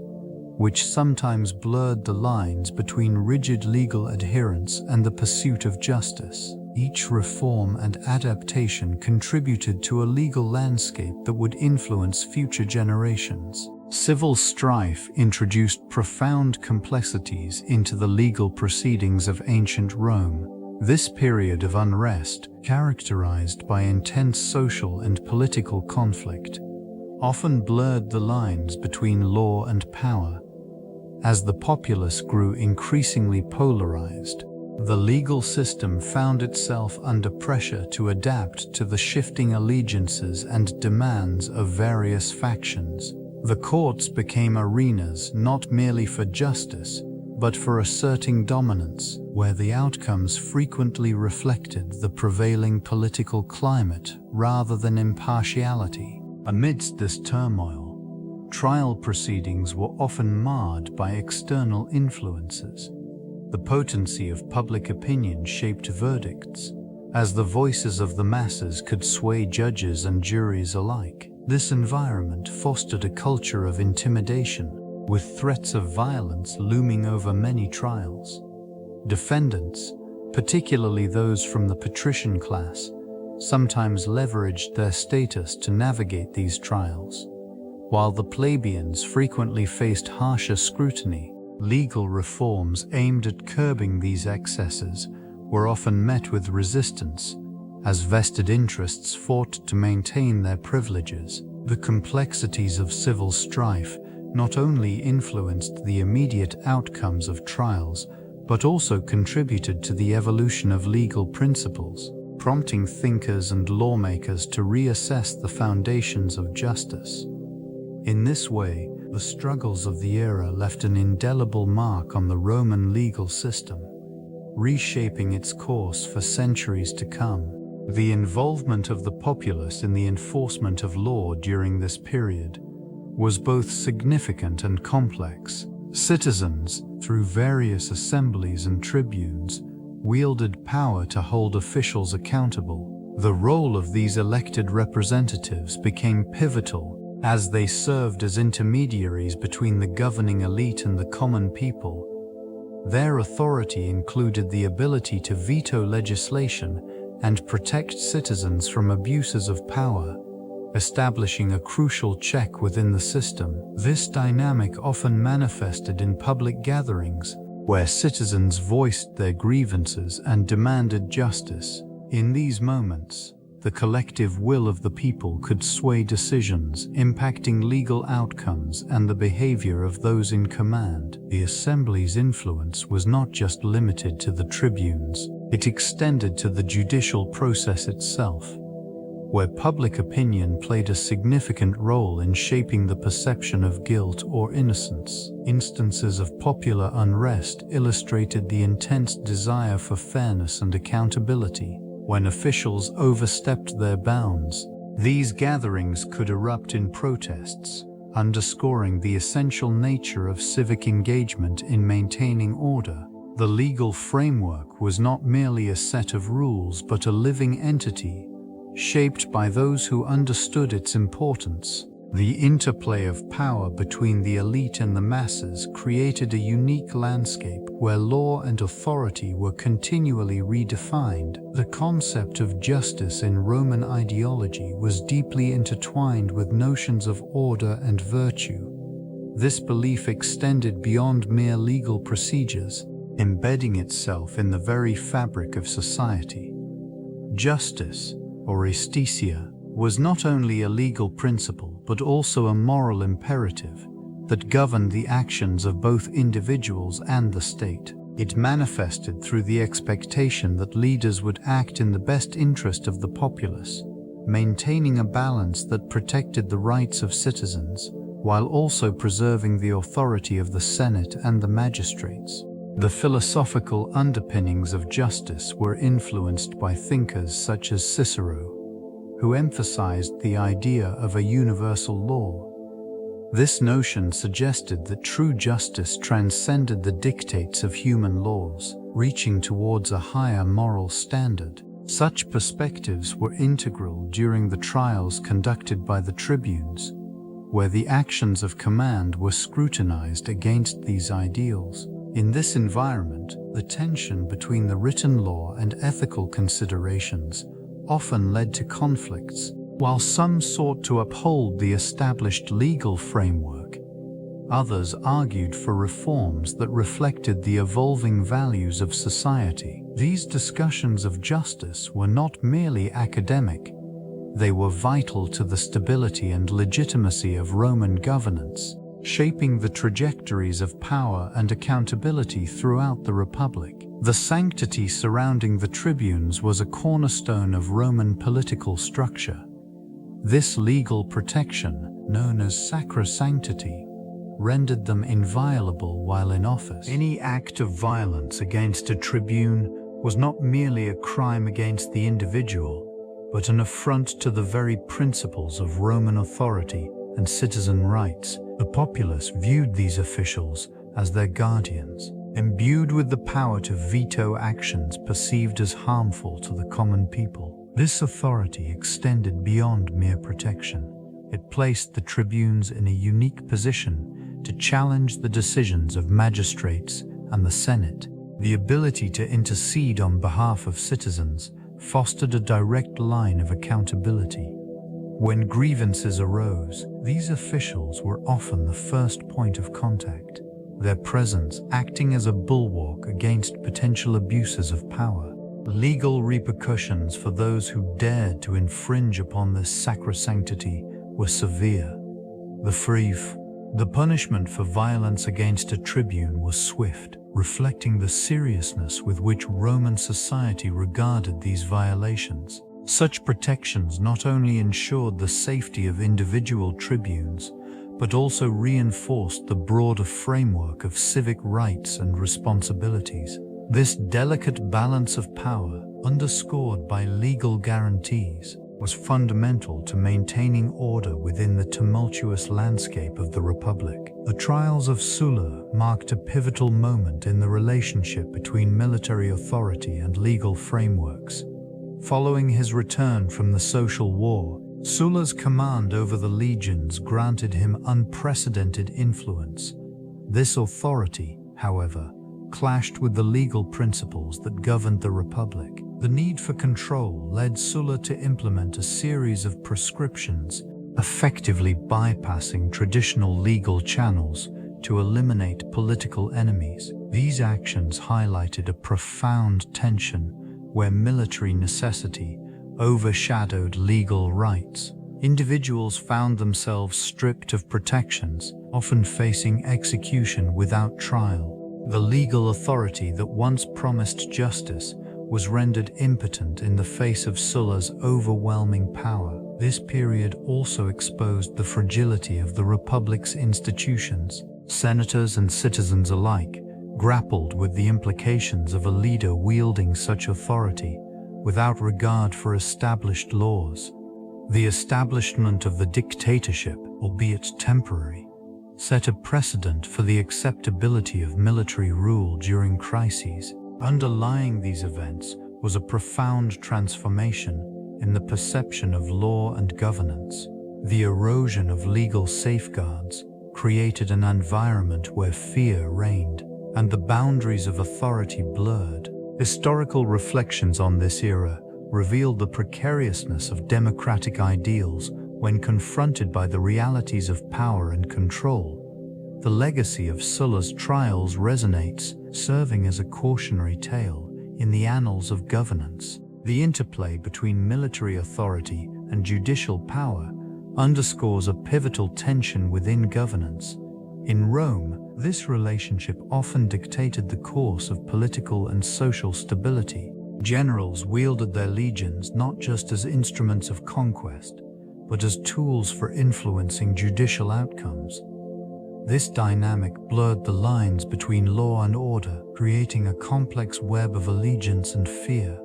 which sometimes blurred the lines between rigid legal adherence and the pursuit of justice. Each reform and adaptation contributed to a legal landscape that would influence future generations. Civil strife introduced profound complexities into the legal proceedings of ancient Rome. This period of unrest, characterized by intense social and political conflict, often blurred the lines between law and power. As the populace grew increasingly polarized, the legal system found itself under pressure to adapt to the shifting allegiances and demands of various factions. The courts became arenas not merely for justice, but for asserting dominance, where the outcomes frequently reflected the prevailing political climate rather than impartiality. Amidst this turmoil, trial proceedings were often marred by external influences. The potency of public opinion shaped verdicts, as the voices of the masses could sway judges and juries alike. This environment fostered a culture of intimidation, with threats of violence looming over many trials. Defendants, particularly those from the patrician class, sometimes leveraged their status to navigate these trials. While the plebeians frequently faced harsher scrutiny, legal reforms aimed at curbing these excesses were often met with resistance, as vested interests fought to maintain their privileges. The complexities of civil strife not only influenced the immediate outcomes of trials, but also contributed to the evolution of legal principles, prompting thinkers and lawmakers to reassess the foundations of justice. In this way, the struggles of the era left an indelible mark on the Roman legal system, reshaping its course for centuries to come. The involvement of the populace in the enforcement of law during this period was both significant and complex. Citizens, through various assemblies and tribunes, wielded power to hold officials accountable. The role of these elected representatives became pivotal, as they served as intermediaries between the governing elite and the common people. Their authority included the ability to veto legislation and protect citizens from abuses of power, establishing a crucial check within the system. This dynamic often manifested in public gatherings, where citizens voiced their grievances and demanded justice. In these moments, the collective will of the people could sway decisions, impacting legal outcomes and the behavior of those in command. The assembly's influence was not just limited to the tribunes, it extended to the judicial process itself, where public opinion played a significant role in shaping the perception of guilt or innocence. Instances of popular unrest illustrated the intense desire for fairness and accountability. When officials overstepped their bounds, these gatherings could erupt in protests, underscoring the essential nature of civic engagement in maintaining order. The legal framework was not merely a set of rules but a living entity, shaped by those who understood its importance. The interplay of power between the elite and the masses created a unique landscape where law and authority were continually redefined. The concept of justice in Roman ideology was deeply intertwined with notions of order and virtue. This belief extended beyond mere legal procedures, embedding itself in the very fabric of society. Justice, or aesthesia, was not only a legal principle but also a moral imperative that governed the actions of both individuals and the state. It manifested through the expectation that leaders would act in the best interest of the populace, maintaining a balance that protected the rights of citizens while also preserving the authority of the Senate and the magistrates. The philosophical underpinnings of justice were influenced by thinkers such as Cicero, who emphasized the idea of a universal law. This notion suggested that true justice transcended the dictates of human laws, reaching towards a higher moral standard. Such perspectives were integral during the trials conducted by the tribunes, where the actions of command were scrutinized against these ideals. In this environment, the tension between the written law and ethical considerations often led to conflicts. While some sought to uphold the established legal framework, others argued for reforms that reflected the evolving values of society. These discussions of justice were not merely academic, they were vital to the stability and legitimacy of Roman governance, shaping the trajectories of power and accountability throughout the Republic. The sanctity surrounding the tribunes was a cornerstone of Roman political structure. This legal protection, known as sacrosanctity, rendered them inviolable while in office. Any act of violence against a tribune was not merely a crime against the individual, but an affront to the very principles of Roman authority and citizen rights. The populace viewed these officials as their guardians, imbued with the power to veto actions perceived as harmful to the common people. This authority extended beyond mere protection. It placed the tribunes in a unique position to challenge the decisions of magistrates and the Senate. The ability to intercede on behalf of citizens fostered a direct line of accountability. When grievances arose, these officials were often the first point of contact, their presence acting as a bulwark against potential abuses of power. Legal repercussions for those who dared to infringe upon this sacrosanctity were severe. The punishment for violence against a tribune was swift, reflecting the seriousness with which Roman society regarded these violations. Such protections not only ensured the safety of individual tribunes, but also reinforced the broader framework of civic rights and responsibilities. This delicate balance of power, underscored by legal guarantees, was fundamental to maintaining order within the tumultuous landscape of the Republic. The trials of Sulla marked a pivotal moment in the relationship between military authority and legal frameworks. Following his return from the social war, Sulla's command over the legions granted him unprecedented influence. This authority, however, clashed with the legal principles that governed the Republic. The need for control led Sulla to implement a series of proscriptions, effectively bypassing traditional legal channels to eliminate political enemies. These actions highlighted a profound tension where military necessity overshadowed legal rights. Individuals found themselves stripped of protections, often facing execution without trial. The legal authority that once promised justice was rendered impotent in the face of Sulla's overwhelming power. This period also exposed the fragility of the Republic's institutions. Senators and citizens alike grappled with the implications of a leader wielding such authority without regard for established laws. The establishment of the dictatorship, albeit temporary, set a precedent for the acceptability of military rule during crises. Underlying these events was a profound transformation in the perception of law and governance. The erosion of legal safeguards created an environment where fear reigned, and the boundaries of authority blurred. Historical reflections on this era revealed the precariousness of democratic ideals when confronted by the realities of power and control. The legacy of Sulla's trials resonates, serving as a cautionary tale in the annals of governance. The interplay between military authority and judicial power underscores a pivotal tension within governance. In Rome, this relationship often dictated the course of political and social stability. Generals wielded their legions not just as instruments of conquest, but as tools for influencing judicial outcomes. This dynamic blurred the lines between law and order, creating a complex web of allegiance and fear.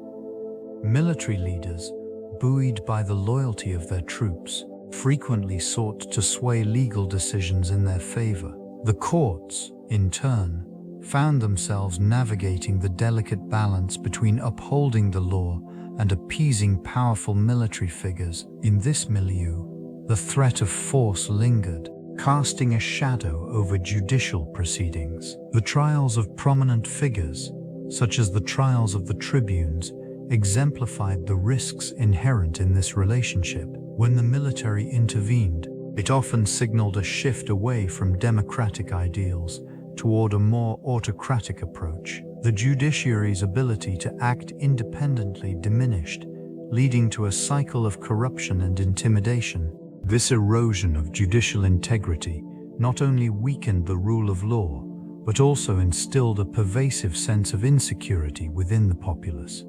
Military leaders, buoyed by the loyalty of their troops, frequently sought to sway legal decisions in their favor. The courts, in turn, found themselves navigating the delicate balance between upholding the law and appeasing powerful military figures. In this milieu, the threat of force lingered, casting a shadow over judicial proceedings. The trials of prominent figures, such as the trials of the Tribunes, exemplified the risks inherent in this relationship. When the military intervened, it often signaled a shift away from democratic ideals toward a more autocratic approach. The judiciary's ability to act independently diminished, leading to a cycle of corruption and intimidation. This erosion of judicial integrity not only weakened the rule of law, but also instilled a pervasive sense of insecurity within the populace.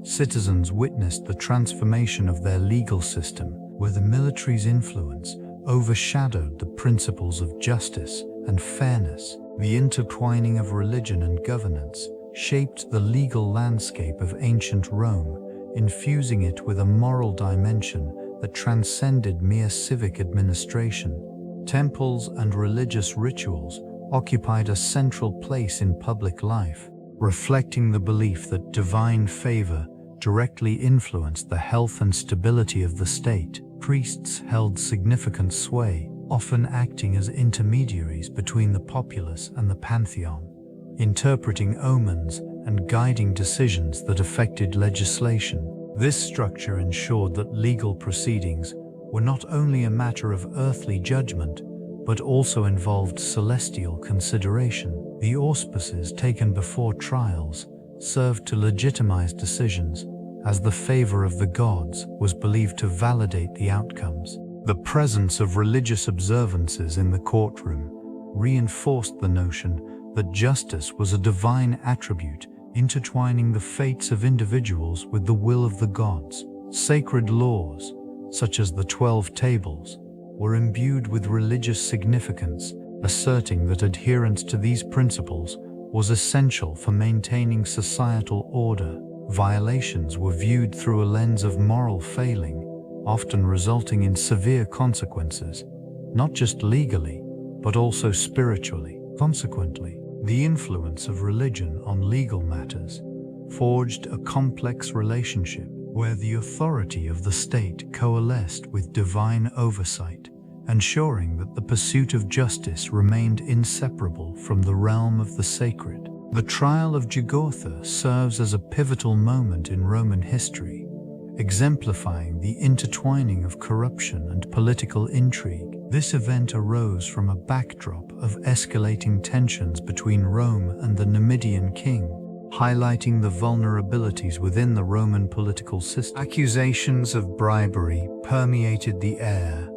Citizens witnessed the transformation of their legal system, where the military's influence overshadowed the principles of justice and fairness. The intertwining of religion and governance shaped the legal landscape of ancient Rome, infusing it with a moral dimension that transcended mere civic administration. Temples and religious rituals occupied a central place in public life, reflecting the belief that divine favor directly influenced the health and stability of the state. Priests held significant sway, often acting as intermediaries between the populace and the pantheon, interpreting omens and guiding decisions that affected legislation. This structure ensured that legal proceedings were not only a matter of earthly judgment, but also involved celestial consideration. The auspices taken before trials served to legitimize decisions, as the favor of the gods was believed to validate the outcomes. The presence of religious observances in the courtroom reinforced the notion that justice was a divine attribute, intertwining the fates of individuals with the will of the gods. Sacred laws, such as the 12 Tables, were imbued with religious significance, asserting that adherence to these principles was essential for maintaining societal order. Violations were viewed through a lens of moral failing, often resulting in severe consequences, not just legally, but also spiritually. Consequently, the influence of religion on legal matters forged a complex relationship where the authority of the state coalesced with divine oversight, ensuring that the pursuit of justice remained inseparable from the realm of the sacred. The trial of Jugurtha serves as a pivotal moment in Roman history, exemplifying the intertwining of corruption and political intrigue. This event arose from a backdrop of escalating tensions between Rome and the Numidian king, highlighting the vulnerabilities within the Roman political system. Accusations of bribery permeated the air,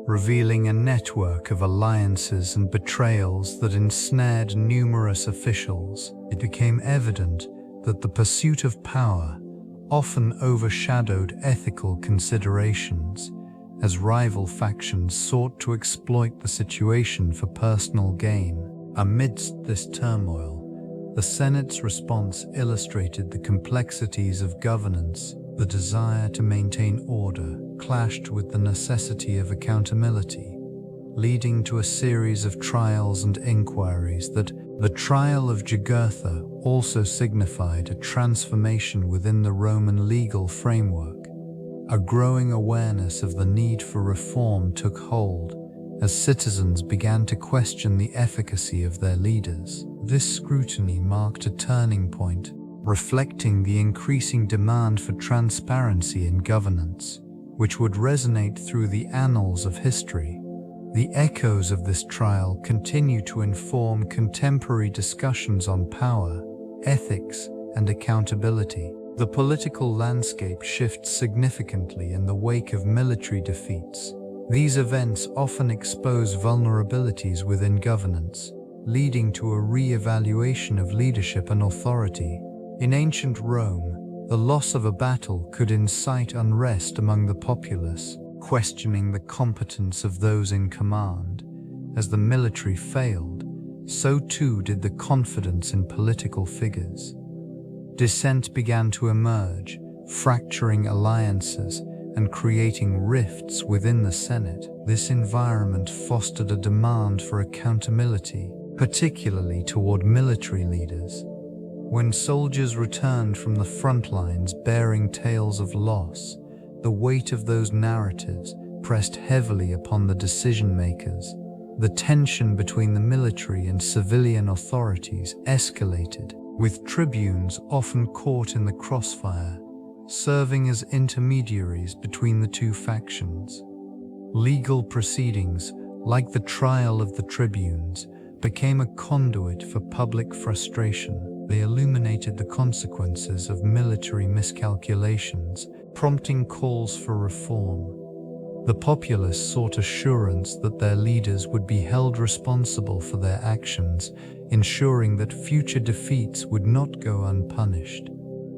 revealing a network of alliances and betrayals that ensnared numerous officials. It became evident that the pursuit of power often overshadowed ethical considerations, as rival factions sought to exploit the situation for personal gain. Amidst this turmoil, the Senate's response illustrated the complexities of governance. The desire to maintain order clashed with the necessity of accountability, leading to a series of trials and inquiries. The trial of Jugurtha also signified a transformation within the Roman legal framework. A growing awareness of the need for reform took hold as citizens began to question the efficacy of their leaders. This scrutiny marked a turning point, reflecting the increasing demand for transparency in governance, which would resonate through the annals of history. The echoes of this trial continue to inform contemporary discussions on power, ethics, and accountability. The political landscape shifts significantly in the wake of military defeats. These events often expose vulnerabilities within governance, leading to a re-evaluation of leadership and authority. In ancient Rome, the loss of a battle could incite unrest among the populace, questioning the competence of those in command. As the military failed, so too did the confidence in political figures. Dissent began to emerge, fracturing alliances and creating rifts within the Senate. This environment fostered a demand for accountability, particularly toward military leaders. When soldiers returned from the front lines bearing tales of loss, the weight of those narratives pressed heavily upon the decision-makers. The tension between the military and civilian authorities escalated, with tribunes often caught in the crossfire, serving as intermediaries between the two factions. Legal proceedings, like the trial of the tribunes, became a conduit for public frustration. They illuminated the consequences of military miscalculations, prompting calls for reform. The populace sought assurance that their leaders would be held responsible for their actions, ensuring that future defeats would not go unpunished.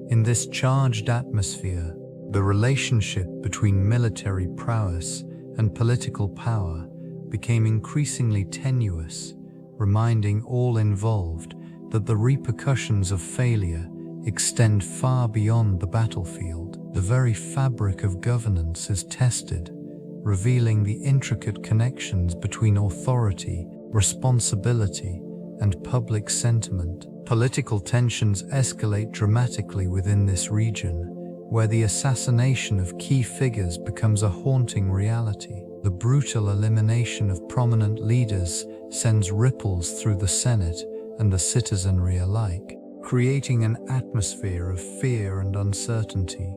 In this charged atmosphere, the relationship between military prowess and political power became increasingly tenuous, reminding all involved that the repercussions of failure extend far beyond the battlefield. The very fabric of governance is tested, revealing the intricate connections between authority, responsibility, and public sentiment. Political tensions escalate dramatically within this region, where the assassination of key figures becomes a haunting reality. The brutal elimination of prominent leaders sends ripples through the Senate and the citizenry alike, creating an atmosphere of fear and uncertainty.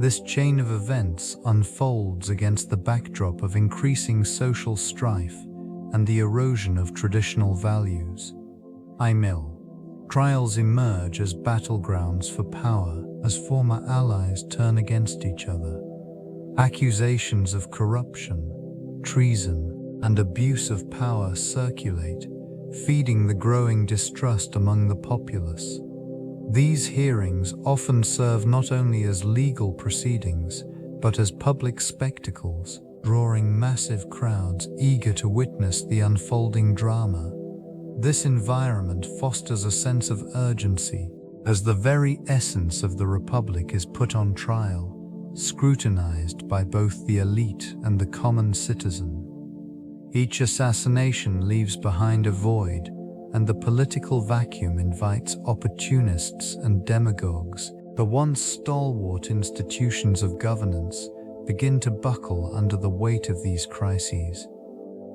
This chain of events unfolds against the backdrop of increasing social strife and the erosion of traditional values. Trials emerge as battlegrounds for power, as former allies turn against each other. Accusations of corruption, treason, and abuse of power circulate, feeding the growing distrust among the populace. These hearings often serve not only as legal proceedings, but as public spectacles, drawing massive crowds eager to witness the unfolding drama. This environment fosters a sense of urgency, as the very essence of the Republic is put on trial, scrutinized by both the elite and the common citizen. Each assassination leaves behind a void, and the political vacuum invites opportunists and demagogues. The once stalwart institutions of governance begin to buckle under the weight of these crises.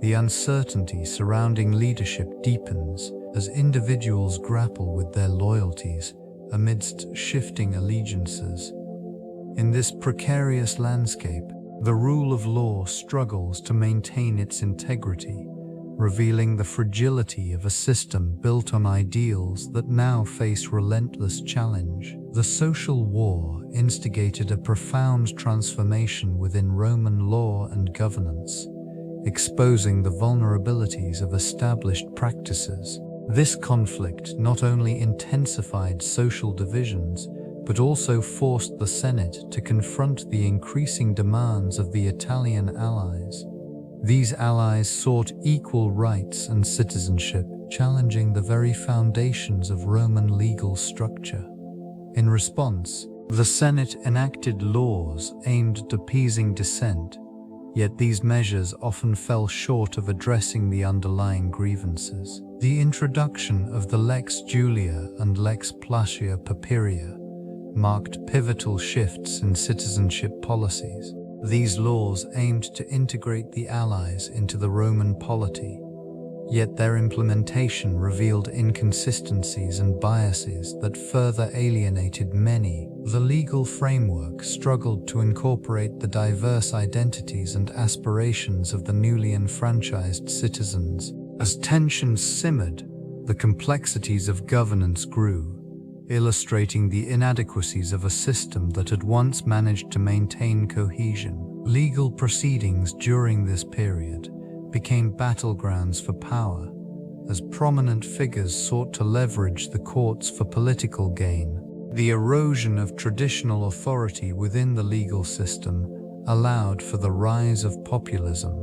The uncertainty surrounding leadership deepens as individuals grapple with their loyalties amidst shifting allegiances. In this precarious landscape, the rule of law struggles to maintain its integrity, revealing the fragility of a system built on ideals that now face relentless challenge. The social war instigated a profound transformation within Roman law and governance, exposing the vulnerabilities of established practices. This conflict not only intensified social divisions, but also forced the Senate to confront the increasing demands of the Italian allies. These allies sought equal rights and citizenship, challenging the very foundations of Roman legal structure. In response, the Senate enacted laws aimed at appeasing dissent, yet these measures often fell short of addressing the underlying grievances. The introduction of the Lex Julia and Lex Placia Papiria marked pivotal shifts in citizenship policies. These laws aimed to integrate the allies into the Roman polity, yet their implementation revealed inconsistencies and biases that further alienated many. The legal framework struggled to incorporate the diverse identities and aspirations of the newly enfranchised citizens. As tensions simmered, the complexities of governance grew, illustrating the inadequacies of a system that had once managed to maintain cohesion. Legal proceedings during this period became battlegrounds for power, as prominent figures sought to leverage the courts for political gain. The erosion of traditional authority within the legal system allowed for the rise of populism,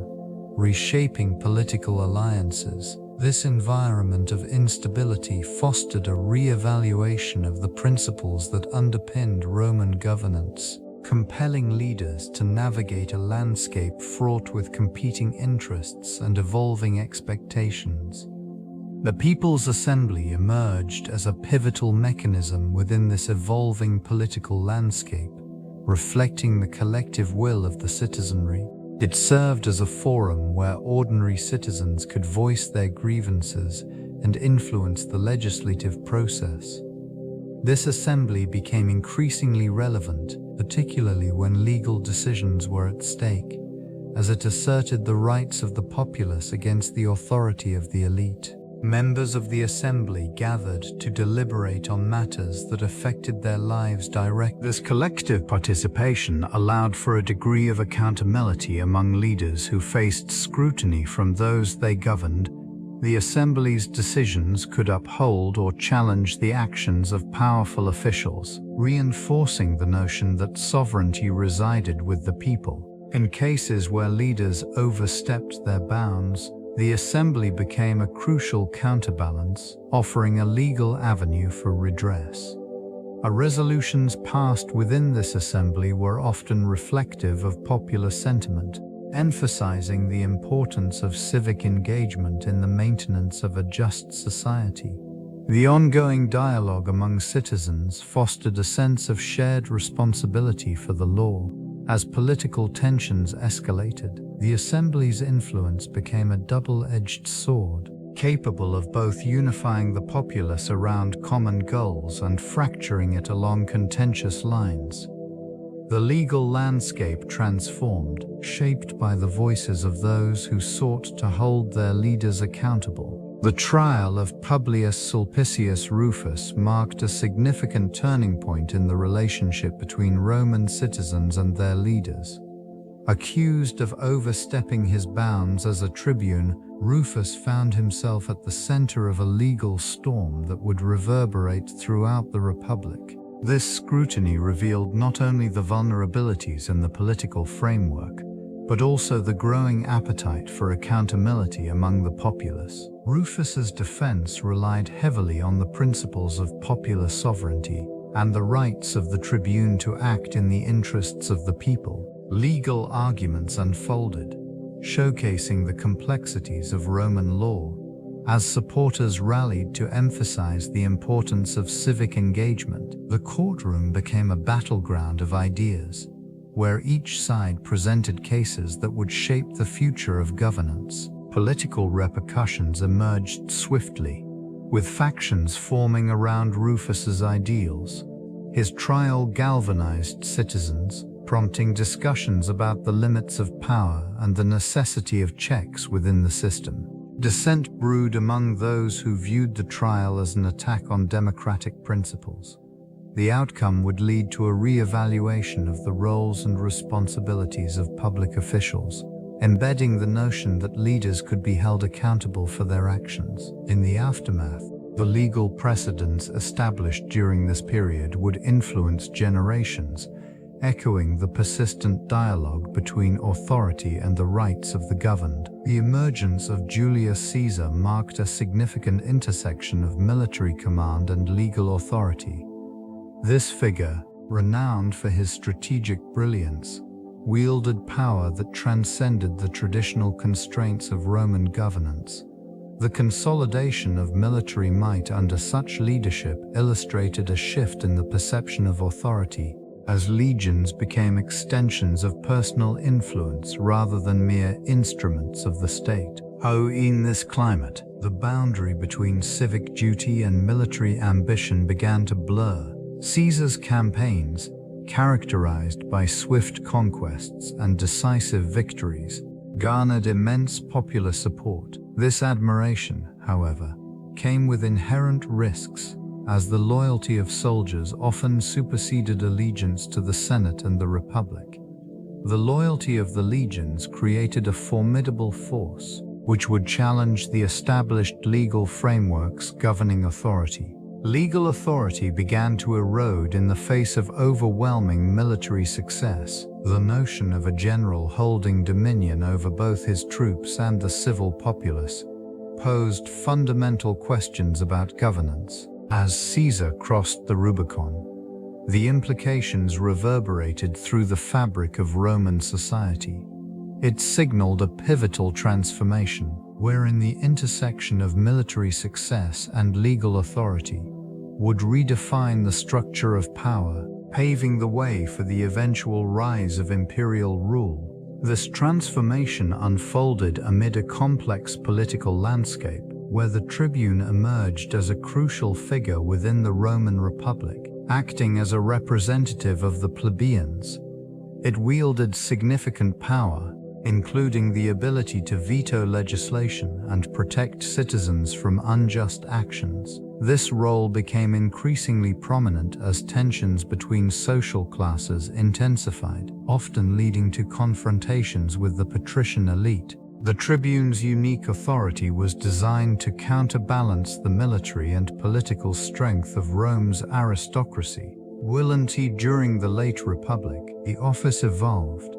reshaping political alliances. This environment of instability fostered a re-evaluation of the principles that underpinned Roman governance, compelling leaders to navigate a landscape fraught with competing interests and evolving expectations. The People's Assembly emerged as a pivotal mechanism within this evolving political landscape, reflecting the collective will of the citizenry. It served as a forum where ordinary citizens could voice their grievances and influence the legislative process. This assembly became increasingly relevant, particularly when legal decisions were at stake, as it asserted the rights of the populace against the authority of the elite. Members of the assembly gathered to deliberate on matters that affected their lives directly. This collective participation allowed for a degree of accountability among leaders who faced scrutiny from those they governed. The assembly's decisions could uphold or challenge the actions of powerful officials, reinforcing the notion that sovereignty resided with the people. In cases where leaders overstepped their bounds, the assembly became a crucial counterbalance, offering a legal avenue for redress. Resolutions passed within this assembly were often reflective of popular sentiment, emphasizing the importance of civic engagement in the maintenance of a just society. The ongoing dialogue among citizens fostered a sense of shared responsibility for the law. As political tensions escalated, the assembly's influence became a double-edged sword, capable of both unifying the populace around common goals and fracturing it along contentious lines. The legal landscape transformed, shaped by the voices of those who sought to hold their leaders accountable. The trial of Publius Sulpicius Rufus marked a significant turning point in the relationship between Roman citizens and their leaders. Accused of overstepping his bounds as a tribune, Rufus found himself at the center of a legal storm that would reverberate throughout the Republic. This scrutiny revealed not only the vulnerabilities in the political framework, but also the growing appetite for accountability among the populace. Rufus's defense relied heavily on the principles of popular sovereignty and the rights of the tribune to act in the interests of the people. Legal arguments unfolded, showcasing the complexities of Roman law, as supporters rallied to emphasize the importance of civic engagement. The courtroom became a battleground of ideas, where each side presented cases that would shape the future of governance. Political repercussions emerged swiftly, with factions forming around Rufus's ideals. His trial galvanized citizens, prompting discussions about the limits of power and the necessity of checks within the system. Dissent brewed among those who viewed the trial as an attack on democratic principles. The outcome would lead to a re-evaluation of the roles and responsibilities of public officials, embedding the notion that leaders could be held accountable for their actions. In the aftermath, the legal precedents established during this period would influence generations, echoing the persistent dialogue between authority and the rights of the governed. The emergence of Julius Caesar marked a significant intersection of military command and legal authority. This figure, renowned for his strategic brilliance, wielded power that transcended the traditional constraints of Roman governance. The consolidation of military might under such leadership illustrated a shift in the perception of authority, as legions became extensions of personal influence rather than mere instruments of the state. In this climate, the boundary between civic duty and military ambition began to blur. Caesar's campaigns, characterized by swift conquests and decisive victories, garnered immense popular support. This admiration, however, came with inherent risks, as the loyalty of soldiers often superseded allegiance to the Senate and the Republic. The loyalty of the legions created a formidable force, which would challenge the established legal frameworks governing authority. Legal authority began to erode in the face of overwhelming military success. The notion of a general holding dominion over both his troops and the civil populace posed fundamental questions about governance. As Caesar crossed the Rubicon, the implications reverberated through the fabric of Roman society. It signaled a pivotal transformation, wherein the intersection of military success and legal authority would redefine the structure of power, paving the way for the eventual rise of imperial rule. This transformation unfolded amid a complex political landscape, where the tribune emerged as a crucial figure within the Roman Republic, acting as a representative of the plebeians. It wielded significant power, including the ability to veto legislation and protect citizens from unjust actions. This role became increasingly prominent as tensions between social classes intensified, often leading to confrontations with the patrician elite. The tribune's unique authority was designed to counterbalance the military and political strength of Rome's aristocracy. During the late Republic, the office evolved,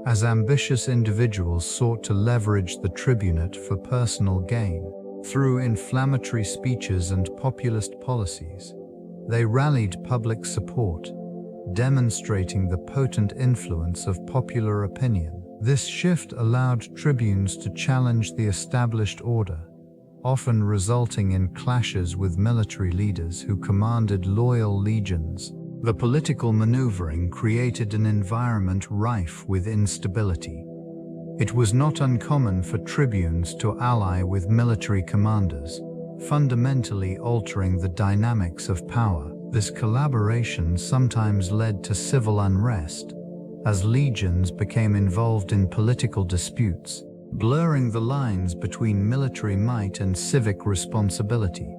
as ambitious individuals sought to leverage the tribunate for personal gain. Through inflammatory speeches and populist policies, they rallied public support, demonstrating the potent influence of popular opinion. This shift allowed tribunes to challenge the established order, often resulting in clashes with military leaders who commanded loyal legions. The political maneuvering created an environment rife with instability. It was not uncommon for tribunes to ally with military commanders, fundamentally altering the dynamics of power. This collaboration sometimes led to civil unrest, as legions became involved in political disputes, blurring the lines between military might and civic responsibility.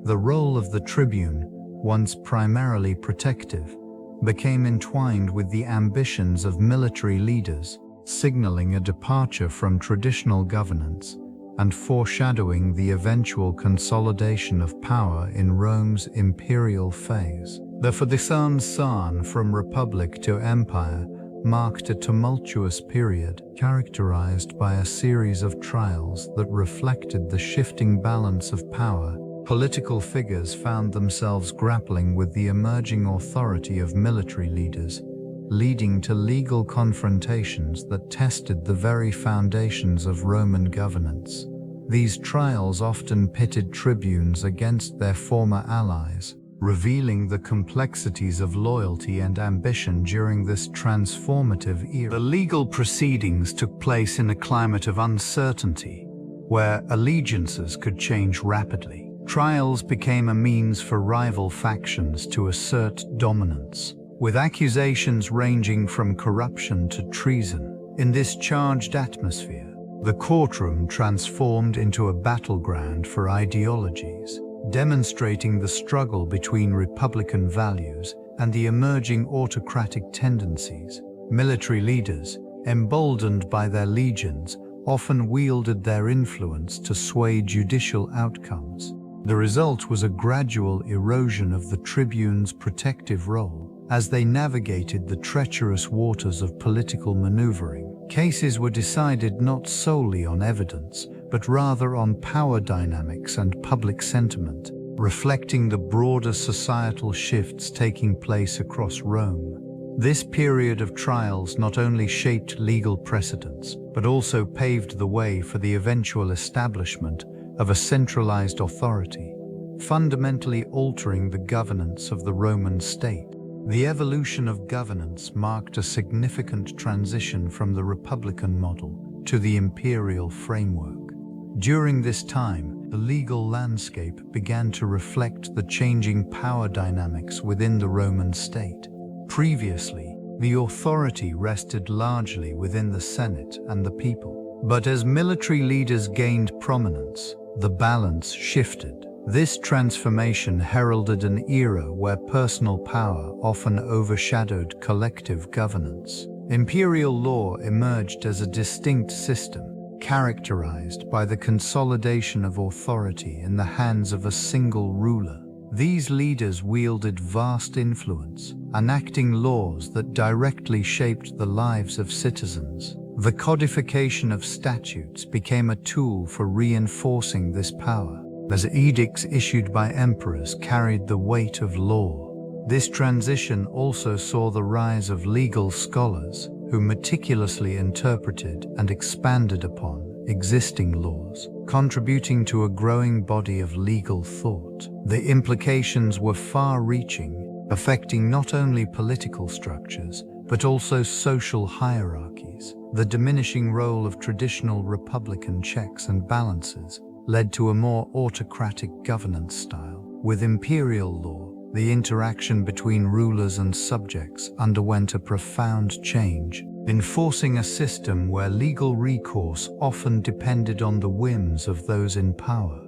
The role of the tribune, once primarily protective, became entwined with the ambitions of military leaders, signaling a departure from traditional governance and foreshadowing the eventual consolidation of power in Rome's imperial phase. The transition from republic to empire marked a tumultuous period characterized by a series of trials that reflected the shifting balance of power. Political figures found themselves grappling with the emerging authority of military leaders, leading to legal confrontations that tested the very foundations of Roman governance. These trials often pitted tribunes against their former allies, revealing the complexities of loyalty and ambition during this transformative era. The legal proceedings took place in a climate of uncertainty, where allegiances could change rapidly. Trials became a means for rival factions to assert dominance, with accusations ranging from corruption to treason. In this charged atmosphere, The courtroom transformed into a battleground for ideologies, demonstrating the struggle between republican values and the emerging autocratic tendencies. Military leaders, emboldened by their legions, often wielded their influence to sway judicial outcomes. The result was a gradual erosion of the tribunes' protective role as they navigated the treacherous waters of political maneuvering. Cases were decided not solely on evidence, but rather on power dynamics and public sentiment, reflecting the broader societal shifts taking place across Rome. This period of trials not only shaped legal precedents, but also paved the way for the eventual establishment of a centralized authority, fundamentally altering the governance of the Roman state. The evolution of governance marked a significant transition from the republican model to the imperial framework. During this time, the legal landscape began to reflect the changing power dynamics within the Roman state. Previously, the authority rested largely within the Senate and the people. But as military leaders gained prominence, the balance shifted. This transformation heralded an era where personal power often overshadowed collective governance. Imperial law emerged as a distinct system, characterized by the consolidation of authority in the hands of a single ruler. These leaders wielded vast influence, enacting laws that directly shaped the lives of citizens. The codification of statutes became a tool for reinforcing this power, as edicts issued by emperors carried the weight of law. This transition also saw the rise of legal scholars who meticulously interpreted and expanded upon existing laws, contributing to a growing body of legal thought. The implications were far-reaching, affecting not only political structures, but also social hierarchies. The diminishing role of traditional republican checks and balances led to a more autocratic governance style. With imperial law, the interaction between rulers and subjects underwent a profound change, enforcing a system where legal recourse often depended on the whims of those in power.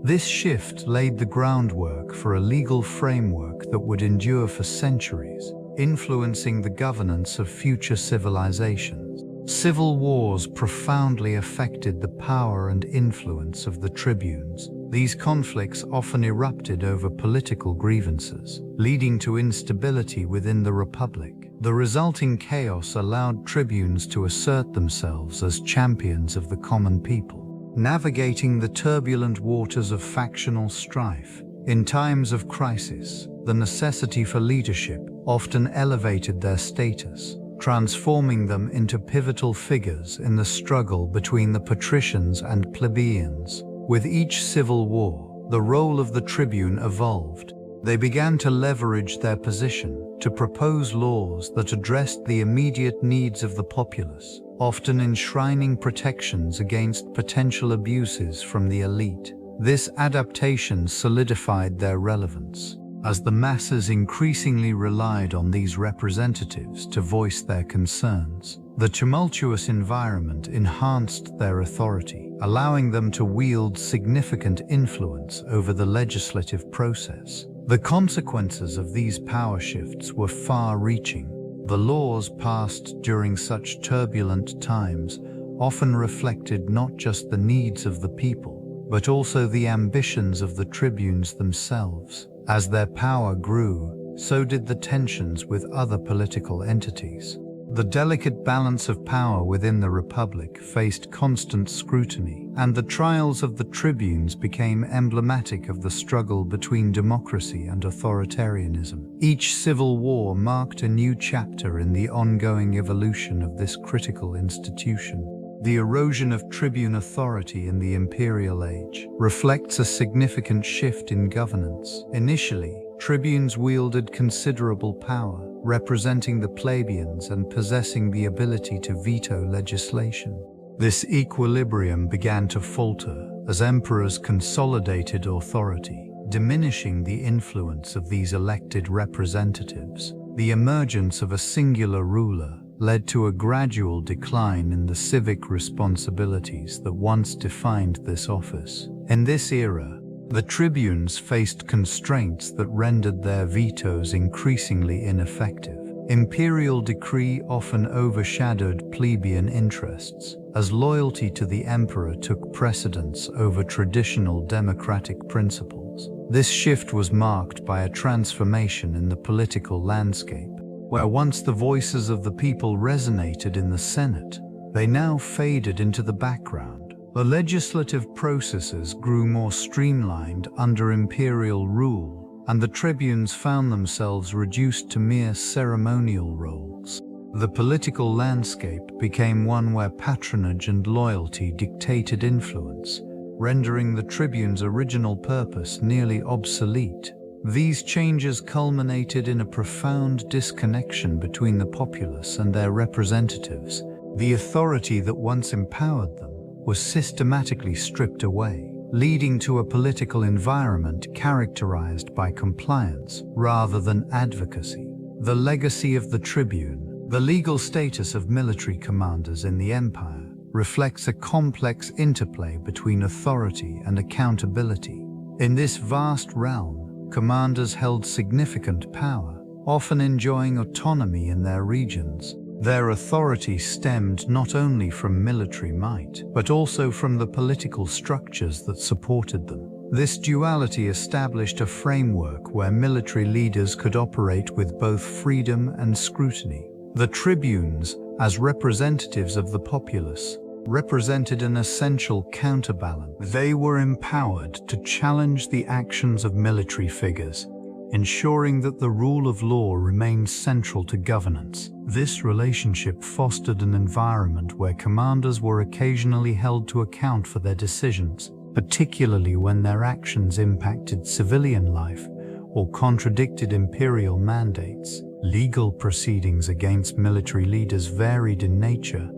This shift laid the groundwork for a legal framework that would endure for centuries, influencing the governance of future civilizations. Civil wars profoundly affected the power and influence of the tribunes. These conflicts often erupted over political grievances, leading to instability within the Republic. The resulting chaos allowed tribunes to assert themselves as champions of the common people, navigating the turbulent waters of factional strife. In times of crisis, the necessity for leadership often elevated their status, transforming them into pivotal figures in the struggle between the patricians and plebeians. With each civil war, the role of the tribune evolved. They began to leverage their position to propose laws that addressed the immediate needs of the populace, often enshrining protections against potential abuses from the elite. This adaptation solidified their relevance, as the masses increasingly relied on these representatives to voice their concerns. The tumultuous environment enhanced their authority, allowing them to wield significant influence over the legislative process. The consequences of these power shifts were far-reaching. The laws passed during such turbulent times often reflected not just the needs of the people, but also the ambitions of the tribunes themselves. As their power grew, so did the tensions with other political entities. The delicate balance of power within the Republic faced constant scrutiny, and the trials of the tribunes became emblematic of the struggle between democracy and authoritarianism. Each civil war marked a new chapter in the ongoing evolution of this critical institution. The erosion of tribune authority in the imperial age reflects a significant shift in governance. Initially, tribunes wielded considerable power, representing the plebeians and possessing the ability to veto legislation. This equilibrium began to falter as emperors consolidated authority, diminishing the influence of these elected representatives. The emergence of a singular ruler, led to a gradual decline in the civic responsibilities that once defined this office. In this era, the tribunes faced constraints that rendered their vetoes increasingly ineffective. Imperial decree often overshadowed plebeian interests, as loyalty to the emperor took precedence over traditional democratic principles. This shift was marked by a transformation in the political landscape. Where once the voices of the people resonated in the Senate, they now faded into the background. The legislative processes grew more streamlined under imperial rule, and the tribunes found themselves reduced to mere ceremonial roles. The political landscape became one where patronage and loyalty dictated influence, rendering the tribunes' original purpose nearly obsolete. These changes culminated in a profound disconnection between the populace and their representatives. The authority that once empowered them was systematically stripped away, leading to a political environment characterized by compliance rather than advocacy. The legacy of the tribune, the legal status of military commanders in the empire, reflects a complex interplay between authority and accountability. In this vast realm, commanders held significant power, often enjoying autonomy in their regions. Their authority stemmed not only from military might, but also from the political structures that supported them. This duality established a framework where military leaders could operate with both freedom and scrutiny. The tribunes, as representatives of the populace, represented an essential counterbalance. They were empowered to challenge the actions of military figures, ensuring that the rule of law remained central to governance. This relationship fostered an environment where commanders were occasionally held to account for their decisions, particularly when their actions impacted civilian life or contradicted imperial mandates. Legal proceedings against military leaders varied in nature,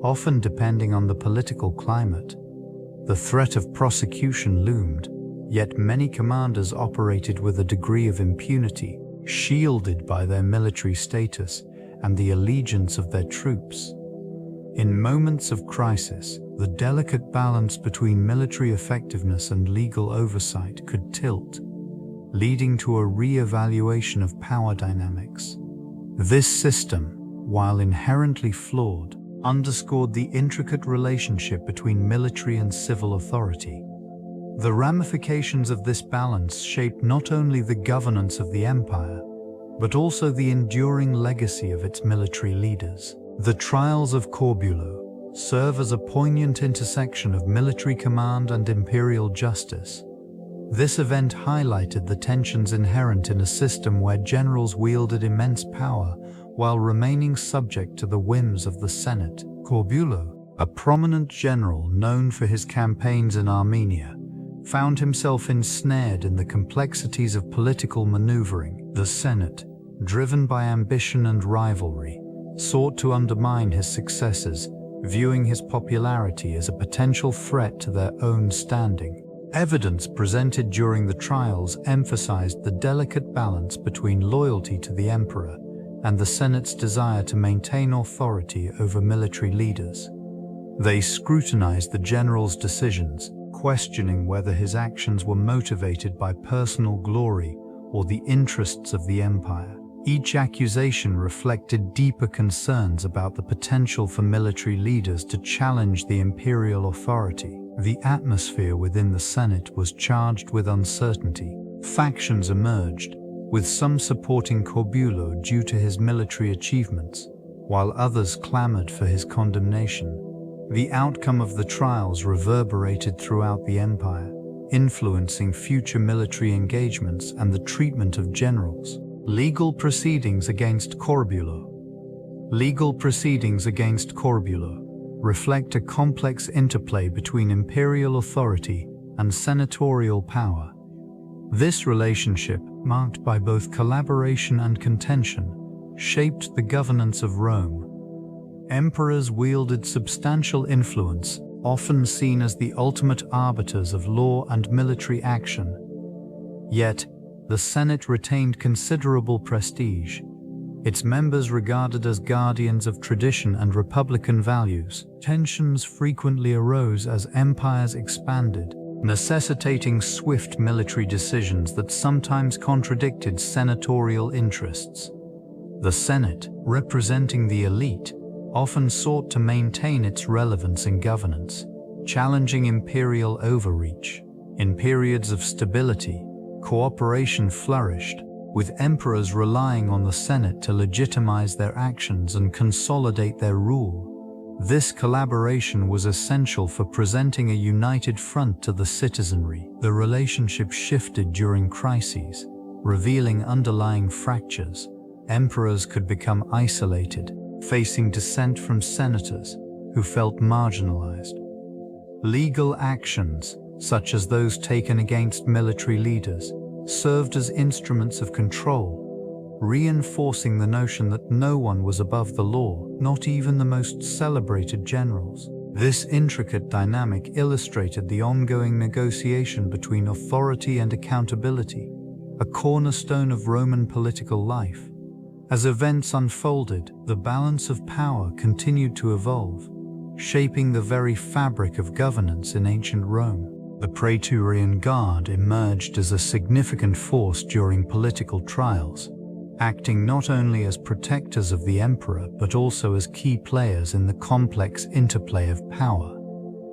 often depending on the political climate. The threat of prosecution loomed, yet many commanders operated with a degree of impunity, shielded by their military status and the allegiance of their troops. In moments of crisis, the delicate balance between military effectiveness and legal oversight could tilt, leading to a re-evaluation of power dynamics. This system, while inherently flawed, underscored the intricate relationship between military and civil authority. The ramifications of this balance shaped not only the governance of the empire, but also the enduring legacy of its military leaders. The trials of Corbulo serve as a poignant intersection of military command and imperial justice. This event highlighted the tensions inherent in a system where generals wielded immense power while remaining subject to the whims of the Senate. Corbulo, a prominent general known for his campaigns in Armenia, found himself ensnared in the complexities of political maneuvering. The Senate, driven by ambition and rivalry, sought to undermine his successes, viewing his popularity as a potential threat to their own standing. Evidence presented during the trials emphasized the delicate balance between loyalty to the emperor and the Senate's desire to maintain authority over military leaders. They scrutinized the general's decisions, questioning whether his actions were motivated by personal glory or the interests of the empire. Each accusation reflected deeper concerns about the potential for military leaders to challenge the imperial authority. The atmosphere within the Senate was charged with uncertainty. Factions emerged, with some supporting Corbulo due to his military achievements, while others clamored for his condemnation. The outcome of the trials reverberated throughout the empire, influencing future military engagements and the treatment of generals. Legal proceedings against Corbulo. Legal proceedings against Corbulo reflect a complex interplay between imperial authority and senatorial power. This relationship, marked by both collaboration and contention, shaped the governance of Rome. Emperors wielded substantial influence, often seen as the ultimate arbiters of law and military action. Yet, the Senate retained considerable prestige, its members regarded as guardians of tradition and republican values. Tensions frequently arose as empires expanded, necessitating swift military decisions that sometimes contradicted senatorial interests. The Senate, representing the elite, often sought to maintain its relevance in governance, challenging imperial overreach. In periods of stability, cooperation flourished, with emperors relying on the Senate to legitimize their actions and consolidate their rule. This collaboration was essential for presenting a united front to the citizenry. The relationship shifted during crises, revealing underlying fractures. Emperors could become isolated, facing dissent from senators who felt marginalized. Legal actions, such as those taken against military leaders, served as instruments of control, reinforcing the notion that no one was above the law, not even the most celebrated generals. This intricate dynamic illustrated the ongoing negotiation between authority and accountability, a cornerstone of Roman political life. As events unfolded, the balance of power continued to evolve, shaping the very fabric of governance in ancient Rome. The Praetorian Guard emerged as a significant force during political trials, acting not only as protectors of the emperor but also as key players in the complex interplay of power.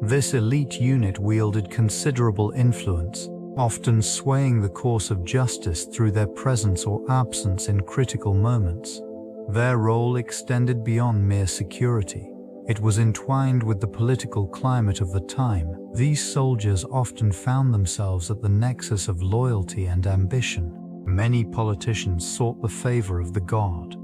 This elite unit wielded considerable influence, often swaying the course of justice through their presence or absence in critical moments. Their role extended beyond mere security. It was entwined with the political climate of the time. These soldiers often found themselves at the nexus of loyalty and ambition. Many politicians sought the favor of the guard,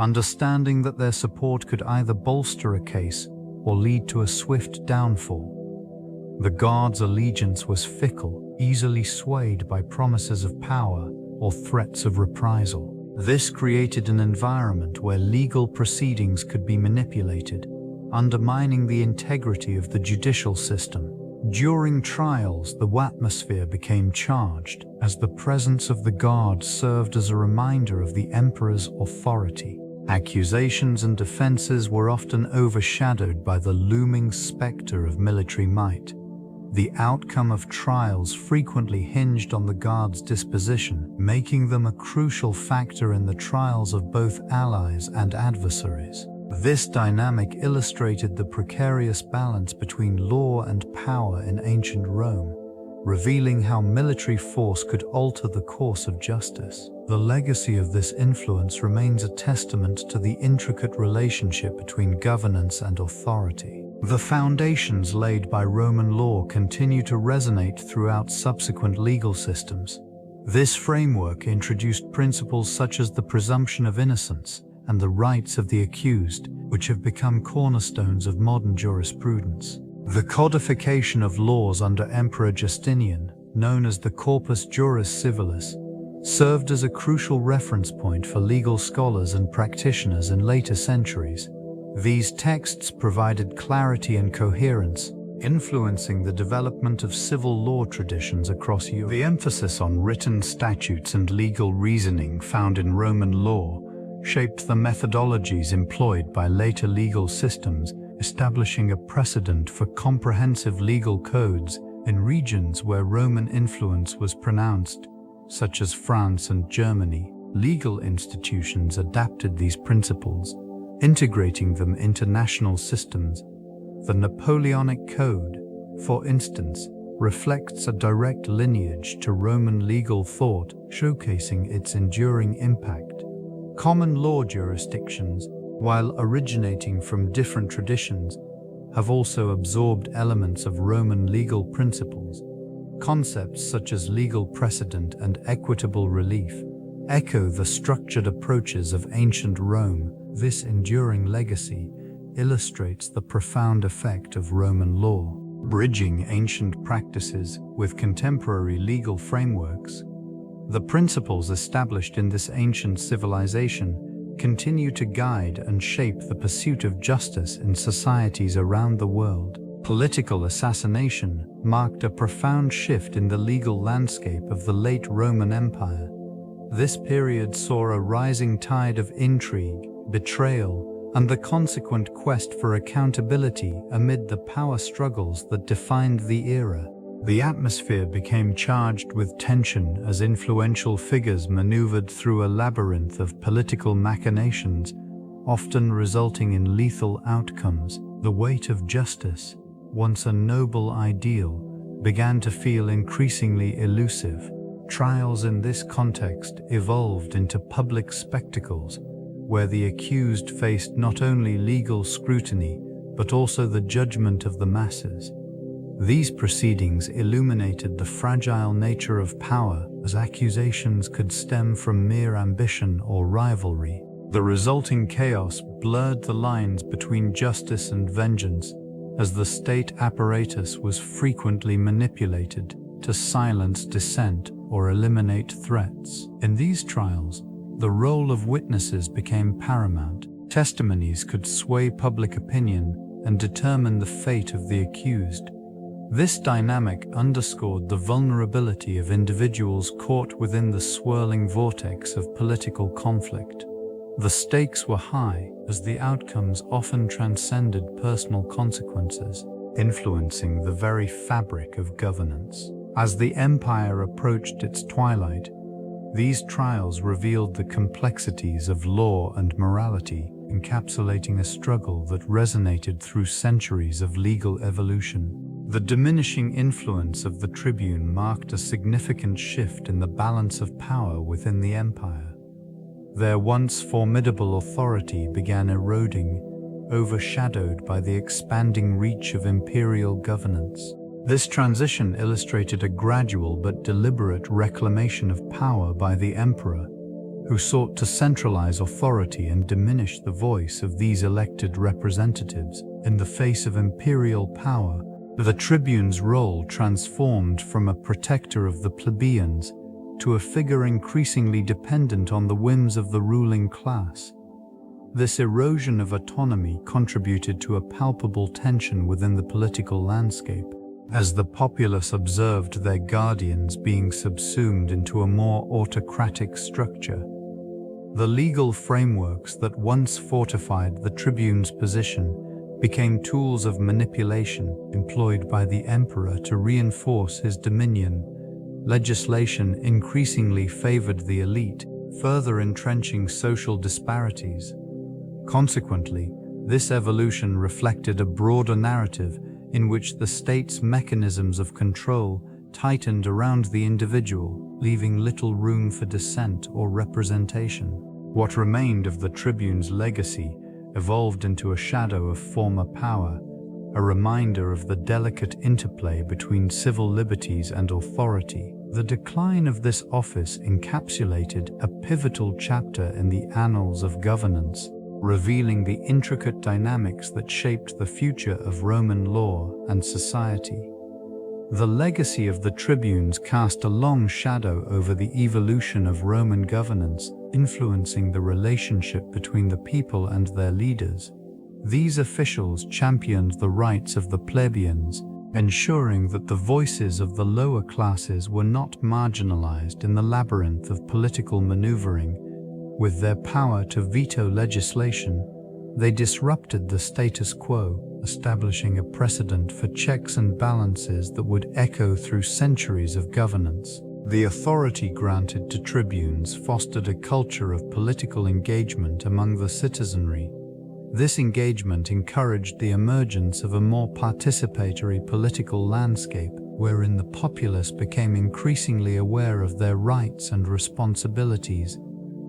understanding that their support could either bolster a case or lead to a swift downfall. The guard's allegiance was fickle, easily swayed by promises of power or threats of reprisal. This created an environment where legal proceedings could be manipulated, undermining the integrity of the judicial system. During trials, the atmosphere became charged, as the presence of the guard served as a reminder of the emperor's authority. Accusations and defenses were often overshadowed by the looming specter of military might. The outcome of trials frequently hinged on the guard's disposition, making them a crucial factor in the trials of both allies and adversaries. This dynamic illustrated the precarious balance between law and power in ancient Rome, revealing how military force could alter the course of justice. The legacy of this influence remains a testament to the intricate relationship between governance and authority. The foundations laid by Roman law continue to resonate throughout subsequent legal systems. This framework introduced principles such as the presumption of innocence and the rights of the accused, which have become cornerstones of modern jurisprudence. The codification of laws under Emperor Justinian, known as the Corpus Juris Civilis, served as a crucial reference point for legal scholars and practitioners in later centuries. These texts provided clarity and coherence, influencing the development of civil law traditions across Europe. The emphasis on written statutes and legal reasoning found in Roman law shaped the methodologies employed by later legal systems, establishing a precedent for comprehensive legal codes in regions where Roman influence was pronounced, such as France and Germany. Legal institutions adapted these principles, integrating them into national systems. The Napoleonic Code, for instance, reflects a direct lineage to Roman legal thought, showcasing its enduring impact. Common law jurisdictions, while originating from different traditions, have also absorbed elements of Roman legal principles. Concepts such as legal precedent and equitable relief echo the structured approaches of ancient Rome. This enduring legacy illustrates the profound effect of Roman law, bridging ancient practices with contemporary legal frameworks. The principles established in this ancient civilization continue to guide and shape the pursuit of justice in societies around the world. Political assassination marked a profound shift in the legal landscape of the late Roman Empire. This period saw a rising tide of intrigue, betrayal, and the consequent quest for accountability amid the power struggles that defined the era. The atmosphere became charged with tension as influential figures maneuvered through a labyrinth of political machinations, often resulting in lethal outcomes. The weight of justice, once a noble ideal, began to feel increasingly elusive. Trials in this context evolved into public spectacles, where the accused faced not only legal scrutiny, but also the judgment of the masses. These proceedings illuminated the fragile nature of power, as accusations could stem from mere ambition or rivalry. The resulting chaos blurred the lines between justice and vengeance, as the state apparatus was frequently manipulated to silence dissent or eliminate threats. In these trials, the role of witnesses became paramount. Testimonies could sway public opinion and determine the fate of the accused. This dynamic underscored the vulnerability of individuals caught within the swirling vortex of political conflict. The stakes were high, as the outcomes often transcended personal consequences, influencing the very fabric of governance. As the empire approached its twilight, these trials revealed the complexities of law and morality, encapsulating a struggle that resonated through centuries of legal evolution. The diminishing influence of the tribune marked a significant shift in the balance of power within the empire. Their once formidable authority began eroding, overshadowed by the expanding reach of imperial governance. This transition illustrated a gradual but deliberate reclamation of power by the emperor, who sought to centralize authority and diminish the voice of these elected representatives. In the face of imperial power, the tribune's role transformed from a protector of the plebeians to a figure increasingly dependent on the whims of the ruling class. This erosion of autonomy contributed to a palpable tension within the political landscape, as the populace observed their guardians being subsumed into a more autocratic structure. The legal frameworks that once fortified the tribune's position became tools of manipulation employed by the emperor to reinforce his dominion. Legislation increasingly favored the elite, further entrenching social disparities. Consequently, this evolution reflected a broader narrative in which the state's mechanisms of control tightened around the individual, leaving little room for dissent or representation. What remained of the tribune's legacy evolved into a shadow of former power, a reminder of the delicate interplay between civil liberties and authority. The decline of this office encapsulated a pivotal chapter in the annals of governance, revealing the intricate dynamics that shaped the future of Roman law and society. The legacy of the tribunes cast a long shadow over the evolution of Roman governance, influencing the relationship between the people and their leaders. These officials championed the rights of the plebeians, ensuring that the voices of the lower classes were not marginalized in the labyrinth of political maneuvering. With their power to veto legislation, they disrupted the status quo, establishing a precedent for checks and balances that would echo through centuries of governance. The authority granted to tribunes fostered a culture of political engagement among the citizenry. This engagement encouraged the emergence of a more participatory political landscape, wherein the populace became increasingly aware of their rights and responsibilities.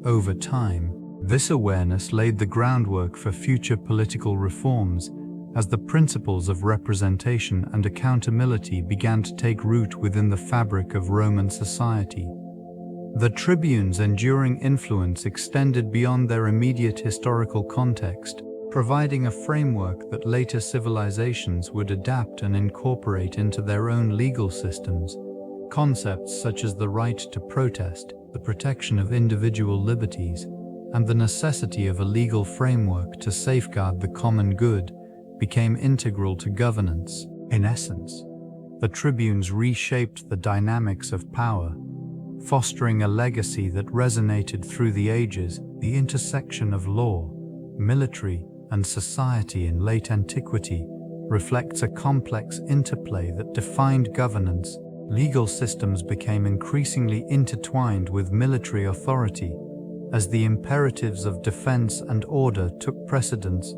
Over time, this awareness laid the groundwork for future political reforms, as the principles of representation and accountability began to take root within the fabric of Roman society. The tribunes' enduring influence extended beyond their immediate historical context, providing a framework that later civilizations would adapt and incorporate into their own legal systems. Concepts such as the right to protest, the protection of individual liberties, and the necessity of a legal framework to safeguard the common good became integral to governance. In essence, the tribunes reshaped the dynamics of power, fostering a legacy that resonated through the ages. The intersection of law, military, and society in late antiquity reflects a complex interplay that defined governance. Legal systems became increasingly intertwined with military authority as the imperatives of defense and order took precedence.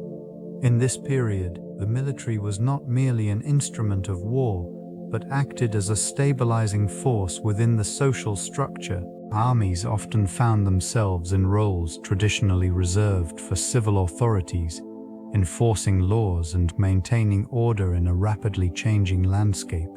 In this period, the military was not merely an instrument of war, but acted as a stabilizing force within the social structure. Armies often found themselves in roles traditionally reserved for civil authorities, enforcing laws and maintaining order in a rapidly changing landscape.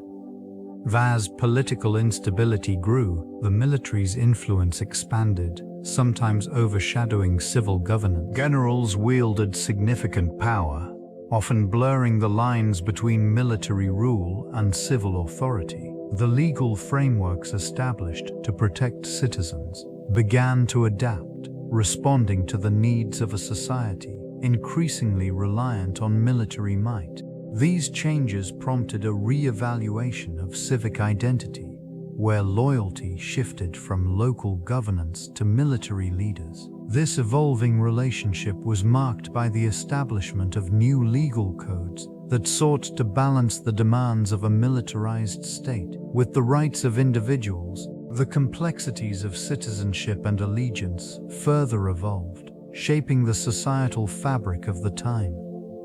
As political instability grew, the military's influence expanded, sometimes overshadowing civil governance. Generals wielded significant power, often blurring the lines between military rule and civil authority. The legal frameworks established to protect citizens began to adapt, responding to the needs of a society increasingly reliant on military might. These changes prompted a re-evaluation of civic identity, where loyalty shifted from local governance to military leaders. This evolving relationship was marked by the establishment of new legal codes that sought to balance the demands of a militarized state with the rights of individuals. The complexities of citizenship and allegiance further evolved, shaping the societal fabric of the time.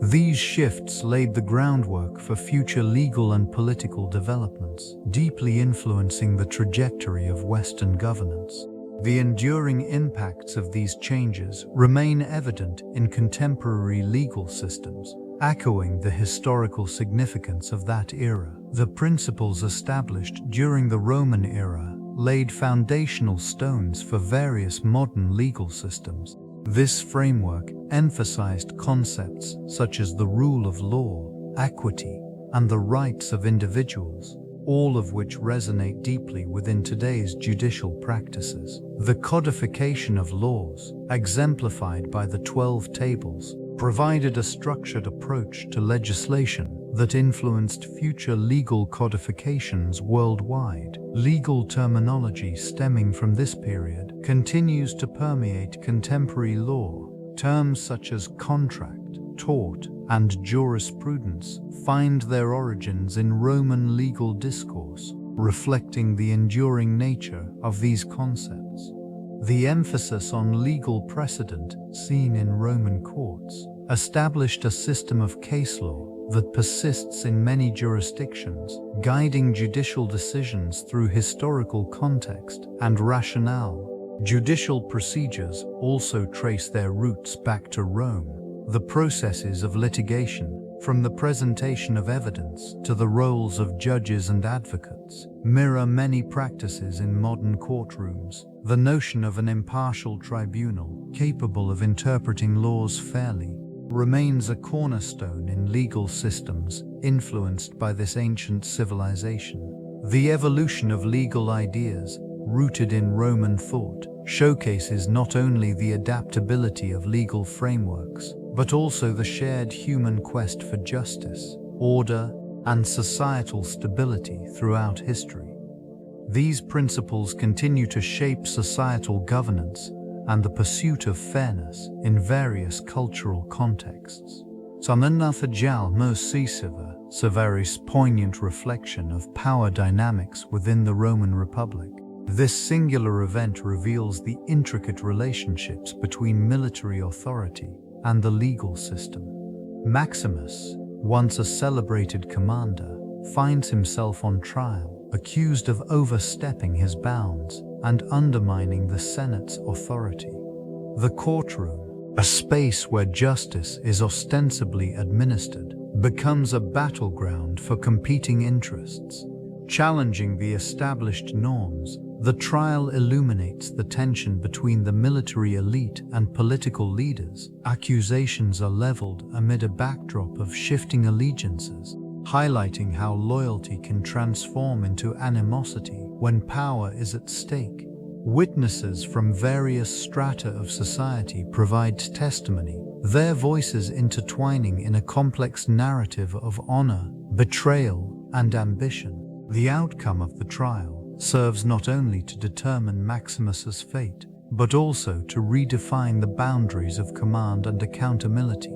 These shifts laid the groundwork for future legal and political developments, deeply influencing the trajectory of Western governance. The enduring impacts of these changes remain evident in contemporary legal systems, echoing the historical significance of that era. The principles established during the Roman era laid foundational stones for various modern legal systems. This framework emphasized concepts such as the rule of law, equity, and the rights of individuals, all of which resonate deeply within today's judicial practices. The codification of laws, exemplified by the 12 Tables, provided a structured approach to legislation that influenced future legal codifications worldwide. Legal terminology stemming from this period continues to permeate contemporary law. Terms such as contract, tort, and jurisprudence find their origins in Roman legal discourse, reflecting the enduring nature of these concepts. The emphasis on legal precedent seen in Roman courts established a system of case law that persists in many jurisdictions, guiding judicial decisions through historical context and rationale. Judicial procedures also trace their roots back to Rome. The processes of litigation, from the presentation of evidence to the roles of judges and advocates, mirror many practices in modern courtrooms. The notion of an impartial tribunal capable of interpreting laws fairly remains a cornerstone in legal systems influenced by this ancient civilization. The evolution of legal ideas, rooted in Roman thought, showcases not only the adaptability of legal frameworks, but also the shared human quest for justice, order, and societal stability throughout history. These principles continue to shape societal governance and the pursuit of fairness in various cultural contexts. Sananatha Mosisiva, Severus' poignant reflection of power dynamics within the Roman Republic. This singular event reveals the intricate relationships between military authority and the legal system. Maximus, once a celebrated commander, finds himself on trial, accused of overstepping his bounds and undermining the Senate's authority. The courtroom, a space where justice is ostensibly administered, becomes a battleground for competing interests. Challenging the established norms, the trial illuminates the tension between the military elite and political leaders. Accusations are leveled amid a backdrop of shifting allegiances, highlighting how loyalty can transform into animosity when power is at stake. Witnesses from various strata of society provide testimony, their voices intertwining in a complex narrative of honor, betrayal, and ambition. The outcome of the trial, serves not only to determine Maximus's fate, but also to redefine the boundaries of command and accountability.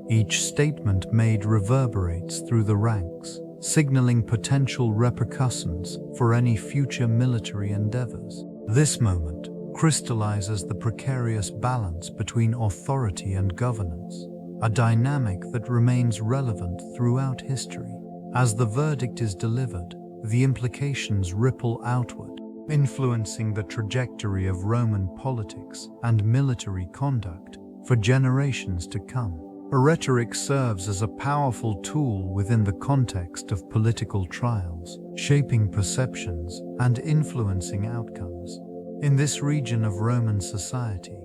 Each statement made reverberates through the ranks, signaling potential repercussions for any future military endeavors. This moment crystallizes the precarious balance between authority and governance, a dynamic that remains relevant throughout history. As the verdict is delivered, the implications ripple outward, influencing the trajectory of Roman politics and military conduct for generations to come. Rhetoric serves as a powerful tool within the context of political trials, shaping perceptions and influencing outcomes. In this region of Roman society,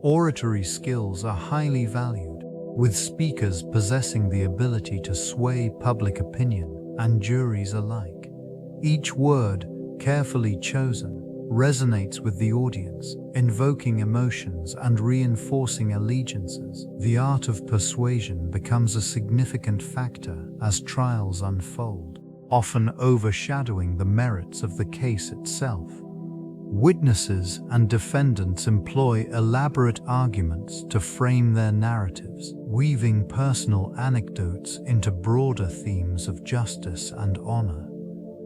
oratory skills are highly valued, with speakers possessing the ability to sway public opinion and juries alike. Each word, carefully chosen, resonates with the audience, invoking emotions and reinforcing allegiances. The art of persuasion becomes a significant factor as trials unfold, often overshadowing the merits of the case itself. Witnesses and defendants employ elaborate arguments to frame their narratives, weaving personal anecdotes into broader themes of justice and honor.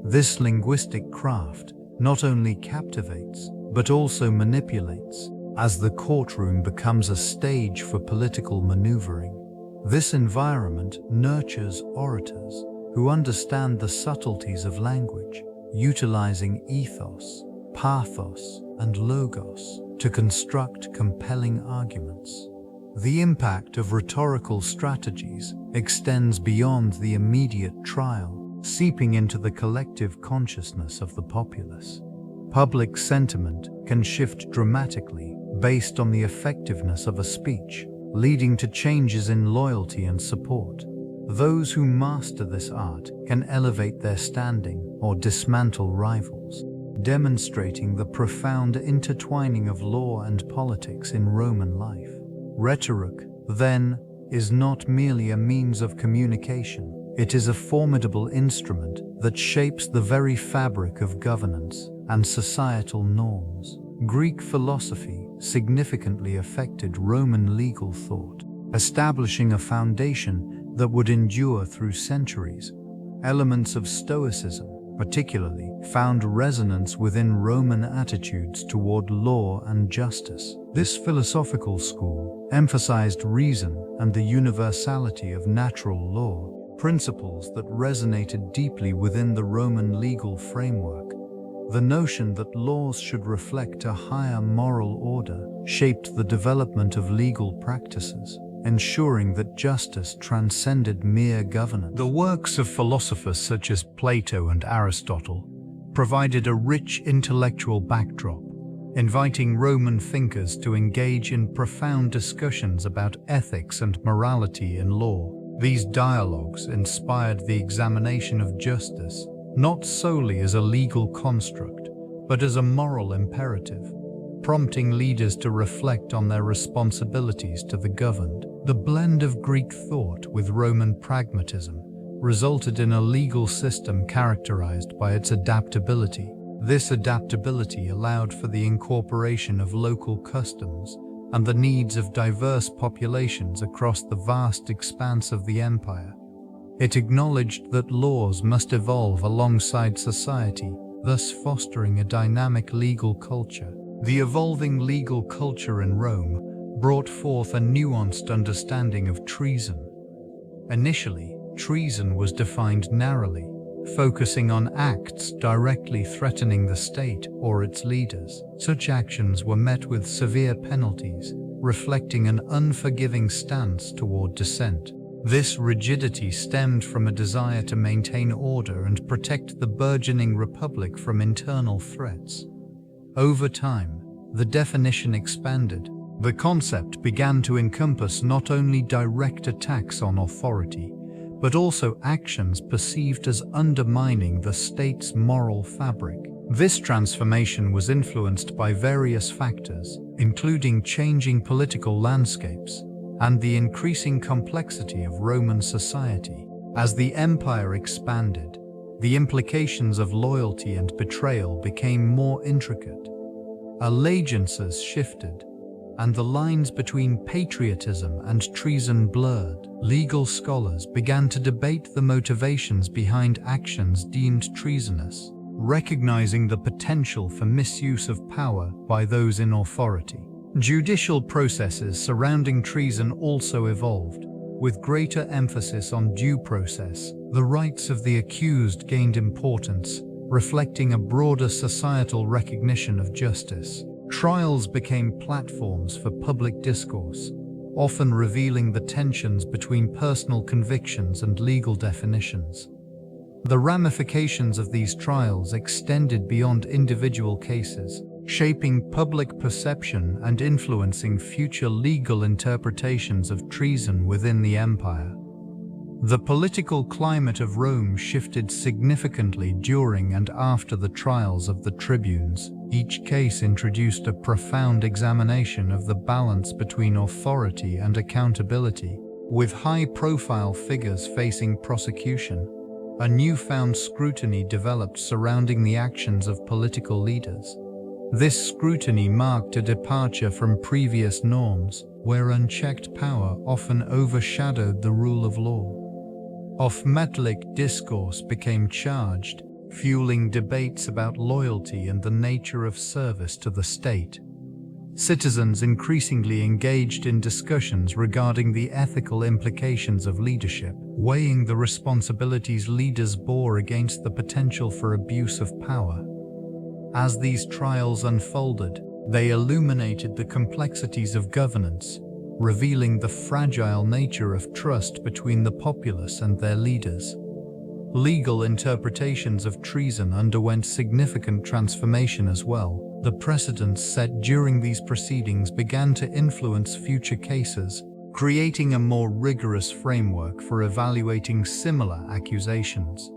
This linguistic craft not only captivates, but also manipulates, as the courtroom becomes a stage for political maneuvering. This environment nurtures orators who understand the subtleties of language, utilizing ethos, pathos, and logos to construct compelling arguments. The impact of rhetorical strategies extends beyond the immediate trial, seeping into the collective consciousness of the populace. Public sentiment can shift dramatically based on the effectiveness of a speech, leading to changes in loyalty and support. Those who master this art can elevate their standing or dismantle rivals, demonstrating the profound intertwining of law and politics in Roman life. Rhetoric, then, is not merely a means of communication. It is a formidable instrument that shapes the very fabric of governance and societal norms. Greek philosophy significantly affected Roman legal thought, establishing a foundation that would endure through centuries. Elements of Stoicism, particularly, found resonance within Roman attitudes toward law and justice. This philosophical school emphasized reason and the universality of natural law, principles that resonated deeply within the Roman legal framework. The notion that laws should reflect a higher moral order shaped the development of legal practices, ensuring that justice transcended mere governance. The works of philosophers such as Plato and Aristotle provided a rich intellectual backdrop, inviting Roman thinkers to engage in profound discussions about ethics and morality in law. These dialogues inspired the examination of justice, not solely as a legal construct, but as a moral imperative, prompting leaders to reflect on their responsibilities to the governed. The blend of Greek thought with Roman pragmatism resulted in a legal system characterized by its adaptability. This adaptability allowed for the incorporation of local customs and the needs of diverse populations across the vast expanse of the empire. It acknowledged that laws must evolve alongside society, thus fostering a dynamic legal culture. The evolving legal culture in Rome brought forth a nuanced understanding of treason. Initially, treason was defined narrowly, focusing on acts directly threatening the state or its leaders. Such actions were met with severe penalties, reflecting an unforgiving stance toward dissent. This rigidity stemmed from a desire to maintain order and protect the burgeoning republic from internal threats. Over time, the definition expanded. The concept began to encompass not only direct attacks on authority, but also actions perceived as undermining the state's moral fabric. This transformation was influenced by various factors, including changing political landscapes and the increasing complexity of Roman society. As the empire expanded, the implications of loyalty and betrayal became more intricate. Allegiances shifted, and the lines between patriotism and treason blurred. Legal scholars began to debate the motivations behind actions deemed treasonous, recognizing the potential for misuse of power by those in authority. Judicial processes surrounding treason also evolved, with greater emphasis on due process. The rights of the accused gained importance, reflecting a broader societal recognition of justice. Trials became platforms for public discourse, often revealing the tensions between personal convictions and legal definitions. The ramifications of these trials extended beyond individual cases, shaping public perception and influencing future legal interpretations of treason within the empire. The political climate of Rome shifted significantly during and after the trials of the tribunes. Each case introduced a profound examination of the balance between authority and accountability. With high-profile figures facing prosecution, a newfound scrutiny developed surrounding the actions of political leaders. This scrutiny marked a departure from previous norms, where unchecked power often overshadowed the rule of law. Off-metric discourse became charged, fueling debates about loyalty and the nature of service to the state. Citizens increasingly engaged in discussions regarding the ethical implications of leadership, weighing the responsibilities leaders bore against the potential for abuse of power. As these trials unfolded, they illuminated the complexities of governance, revealing the fragile nature of trust between the populace and their leaders. Legal interpretations of treason underwent significant transformation as well. The precedents set during these proceedings began to influence future cases, creating a more rigorous framework for evaluating similar accusations.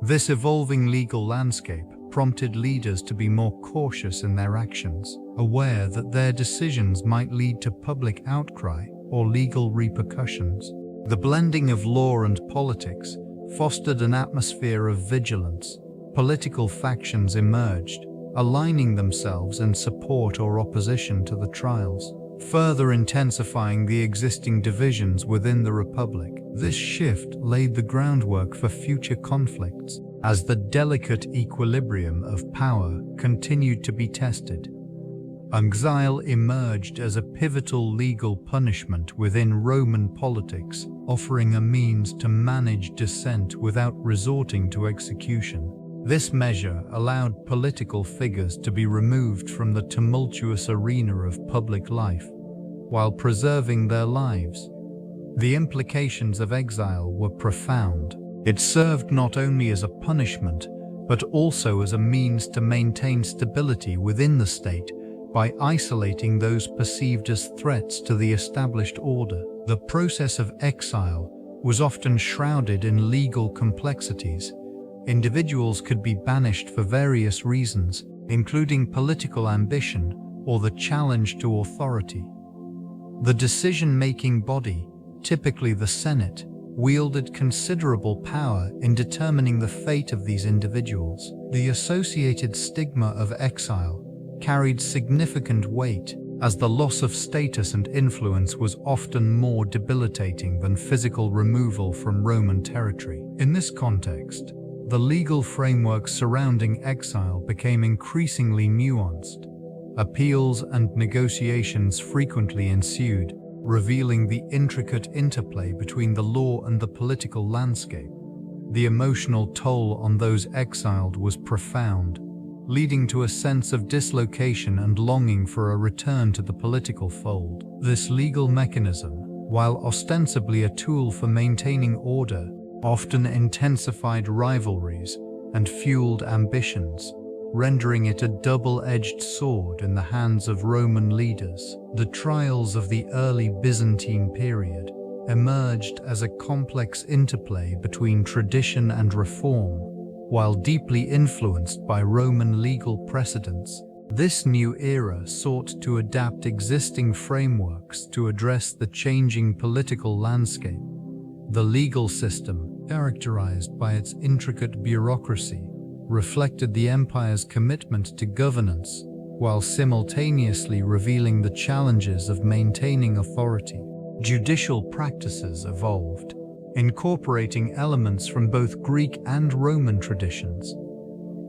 This evolving legal landscape prompted leaders to be more cautious in their actions, aware that their decisions might lead to public outcry or legal repercussions. The blending of law and politics fostered an atmosphere of vigilance. Political factions emerged, aligning themselves in support or opposition to the trials, further intensifying the existing divisions within the Republic. This shift laid the groundwork for future conflicts, as the delicate equilibrium of power continued to be tested. Exile emerged as a pivotal legal punishment within Roman politics, offering a means to manage dissent without resorting to execution. This measure allowed political figures to be removed from the tumultuous arena of public life, while preserving their lives. The implications of exile were profound. It served not only as a punishment, but also as a means to maintain stability within the state by isolating those perceived as threats to the established order. The process of exile was often shrouded in legal complexities. Individuals could be banished for various reasons, including political ambition or the challenge to authority. The decision-making body, typically the Senate, wielded considerable power in determining the fate of these individuals. The associated stigma of exile carried significant weight, as the loss of status and influence was often more debilitating than physical removal from Roman territory. In this context, the legal framework surrounding exile became increasingly nuanced. Appeals and negotiations frequently ensued, revealing the intricate interplay between the law and the political landscape. The emotional toll on those exiled was profound, leading to a sense of dislocation and longing for a return to the political fold. This legal mechanism, while ostensibly a tool for maintaining order, often intensified rivalries and fueled ambitions, rendering it a double-edged sword in the hands of Roman leaders. The trials of the early Byzantine period emerged as a complex interplay between tradition and reform, while deeply influenced by Roman legal precedents. This new era sought to adapt existing frameworks to address the changing political landscape. The legal system, characterized by its intricate bureaucracy, reflected the empire's commitment to governance, while simultaneously revealing the challenges of maintaining authority. Judicial practices evolved, incorporating elements from both Greek and Roman traditions.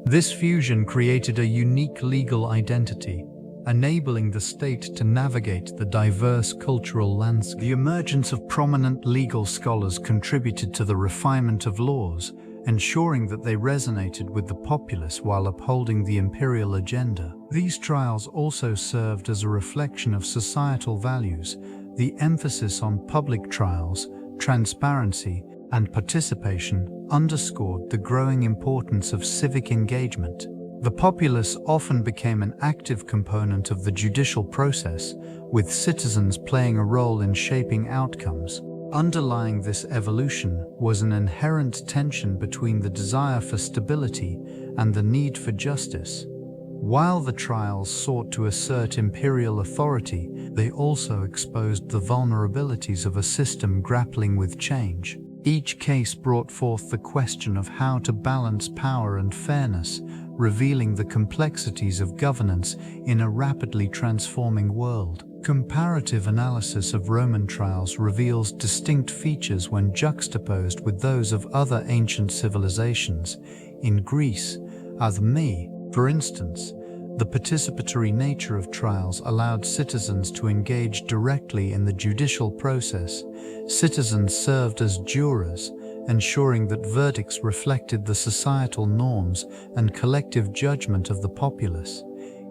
This fusion created a unique legal identity, enabling the state to navigate the diverse cultural landscape. The emergence of prominent legal scholars contributed to the refinement of laws, ensuring that they resonated with the populace while upholding the imperial agenda. These trials also served as a reflection of societal values. The emphasis on public trials, transparency, and participation underscored the growing importance of civic engagement. The populace often became an active component of the judicial process, with citizens playing a role in shaping outcomes. Underlying this evolution was an inherent tension between the desire for stability and the need for justice. While the trials sought to assert imperial authority, they also exposed the vulnerabilities of a system grappling with change. Each case brought forth the question of how to balance power and fairness, revealing the complexities of governance in a rapidly transforming world. Comparative analysis of Roman trials reveals distinct features when juxtaposed with those of other ancient civilizations. In Greece, for instance, the participatory nature of trials allowed citizens to engage directly in the judicial process. Citizens served as jurors, ensuring that verdicts reflected the societal norms and collective judgment of the populace.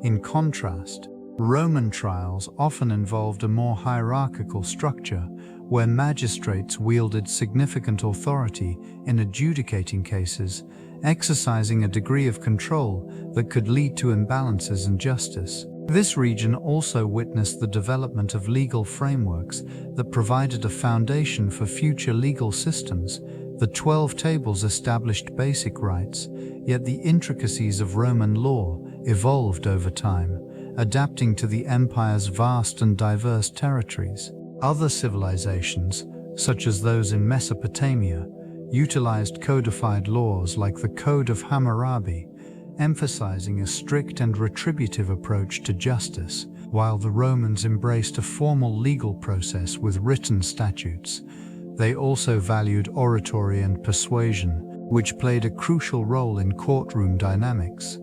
In contrast, Roman trials often involved a more hierarchical structure, where magistrates wielded significant authority in adjudicating cases, exercising a degree of control that could lead to imbalances in justice. This region also witnessed the development of legal frameworks that provided a foundation for future legal systems. The 12 Tables established basic rights, yet the intricacies of Roman law evolved over time, adapting to the empire's vast and diverse territories. Other civilizations, such as those in Mesopotamia, utilized codified laws like the Code of Hammurabi, emphasizing a strict and retributive approach to justice, while the Romans embraced a formal legal process with written statutes. They also valued oratory and persuasion, which played a crucial role in courtroom dynamics.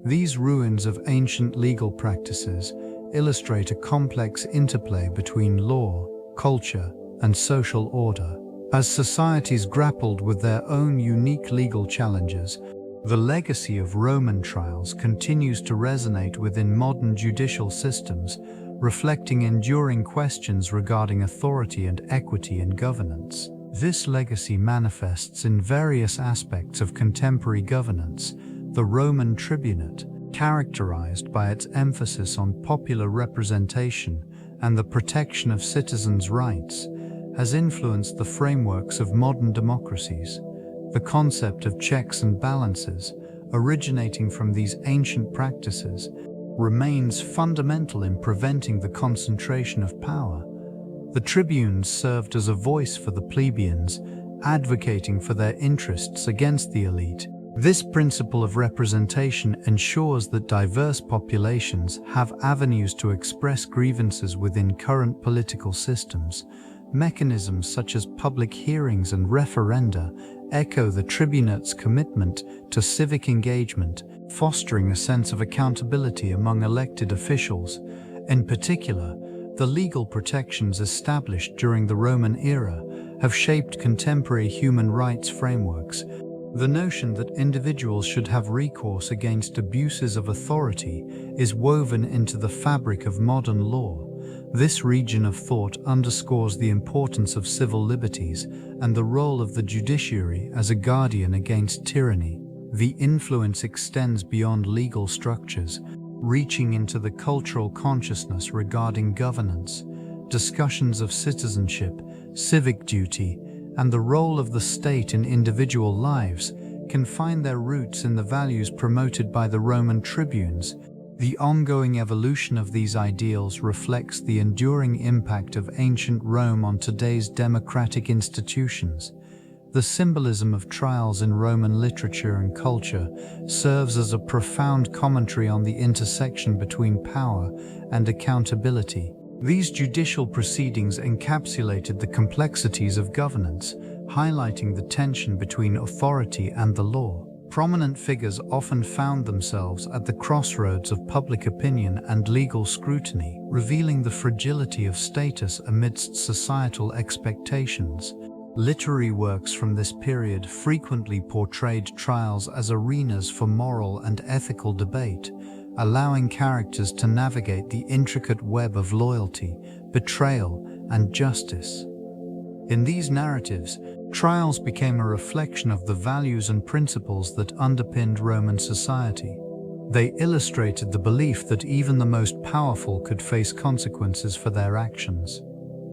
These ruins of ancient legal practices illustrate a complex interplay between law, culture, and social order. As societies grappled with their own unique legal challenges, the legacy of Roman trials continues to resonate within modern judicial systems, reflecting enduring questions regarding authority and equity in governance. This legacy manifests in various aspects of contemporary governance. The Roman tribunate, characterized by its emphasis on popular representation and the protection of citizens' rights, has influenced the frameworks of modern democracies. The concept of checks and balances, originating from these ancient practices, remains fundamental in preventing the concentration of power. The tribunes served as a voice for the plebeians, advocating for their interests against the elite. This principle of representation ensures that diverse populations have avenues to express grievances within current political systems. Mechanisms such as public hearings and referenda echo the tribunate's commitment to civic engagement, fostering a sense of accountability among elected officials. In particular, the legal protections established during the Roman era have shaped contemporary human rights frameworks. The notion that individuals should have recourse against abuses of authority is woven into the fabric of modern law. This region of thought underscores the importance of civil liberties and the role of the judiciary as a guardian against tyranny. The influence extends beyond legal structures, reaching into the cultural consciousness regarding governance. Discussions of citizenship, civic duty, and the role of the state in individual lives can find their roots in the values promoted by the Roman tribunes. The ongoing evolution of these ideals reflects the enduring impact of ancient Rome on today's democratic institutions. The symbolism of trials in Roman literature and culture serves as a profound commentary on the intersection between power and accountability. These judicial proceedings encapsulated the complexities of governance, highlighting the tension between authority and the law. Prominent figures often found themselves at the crossroads of public opinion and legal scrutiny, revealing the fragility of status amidst societal expectations. Literary works from this period frequently portrayed trials as arenas for moral and ethical debate, allowing characters to navigate the intricate web of loyalty, betrayal, and justice. In these narratives, trials became a reflection of the values and principles that underpinned Roman society. They illustrated the belief that even the most powerful could face consequences for their actions.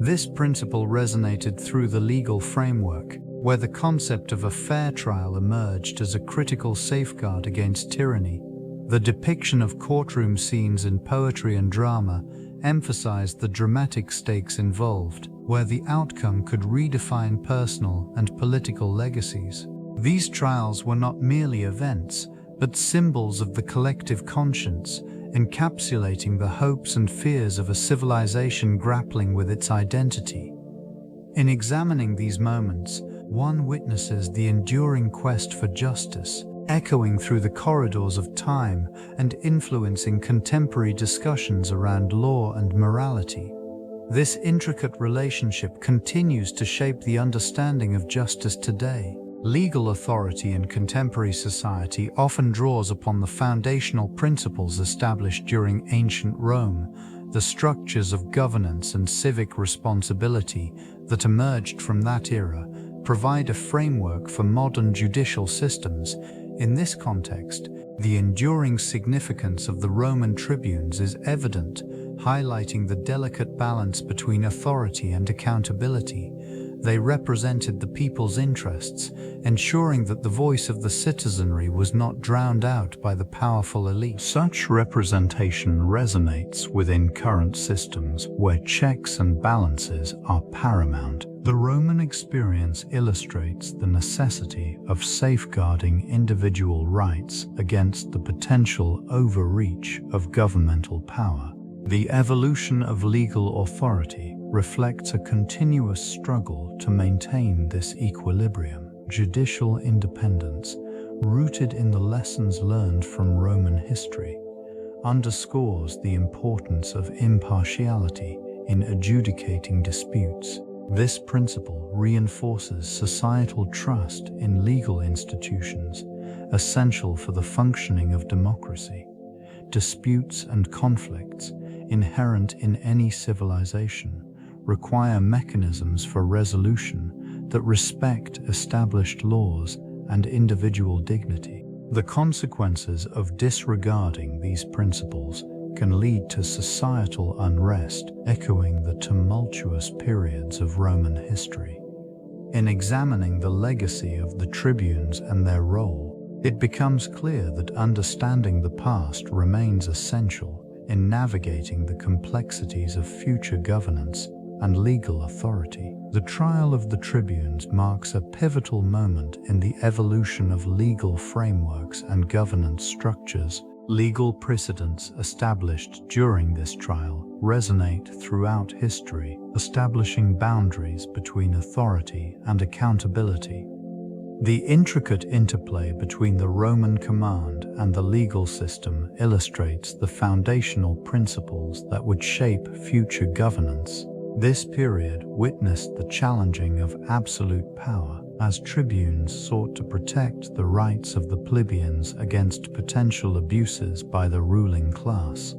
This principle resonated through the legal framework, where the concept of a fair trial emerged as a critical safeguard against tyranny. The depiction of courtroom scenes in poetry and drama emphasized the dramatic stakes involved, where the outcome could redefine personal and political legacies. These trials were not merely events, but symbols of the collective conscience, encapsulating the hopes and fears of a civilization grappling with its identity. In examining these moments, one witnesses the enduring quest for justice, echoing through the corridors of time and influencing contemporary discussions around law and morality. This intricate relationship continues to shape the understanding of justice today. Legal authority in contemporary society often draws upon the foundational principles established during ancient Rome, the structures of governance and civic responsibility that emerged from that era provide a framework for modern judicial systems. In this context, the enduring significance of the Roman tribunes is evident, highlighting the delicate balance between authority and accountability. They represented the people's interests, ensuring that the voice of the citizenry was not drowned out by the powerful elite. Such representation resonates within current systems where checks and balances are paramount. The Roman experience illustrates the necessity of safeguarding individual rights against the potential overreach of governmental power. The evolution of legal authority reflects a continuous struggle to maintain this equilibrium. Judicial independence, rooted in the lessons learned from Roman history, underscores the importance of impartiality in adjudicating disputes. This principle reinforces societal trust in legal institutions, essential for the functioning of democracy. Disputes and conflicts, inherent in any civilization, require mechanisms for resolution that respect established laws and individual dignity. The consequences of disregarding these principles can lead to societal unrest, echoing the tumultuous periods of Roman history. In examining the legacy of the tribunes and their role, it becomes clear that understanding the past remains essential in navigating the complexities of future governance and legal authority. The trial of the tribunes marks a pivotal moment in the evolution of legal frameworks and governance structures. Legal precedents established during this trial resonate throughout history, establishing boundaries between authority and accountability. The intricate interplay between the Roman command and the legal system illustrates the foundational principles that would shape future governance. This period witnessed the challenging of absolute power as tribunes sought to protect the rights of the plebeians against potential abuses by the ruling class.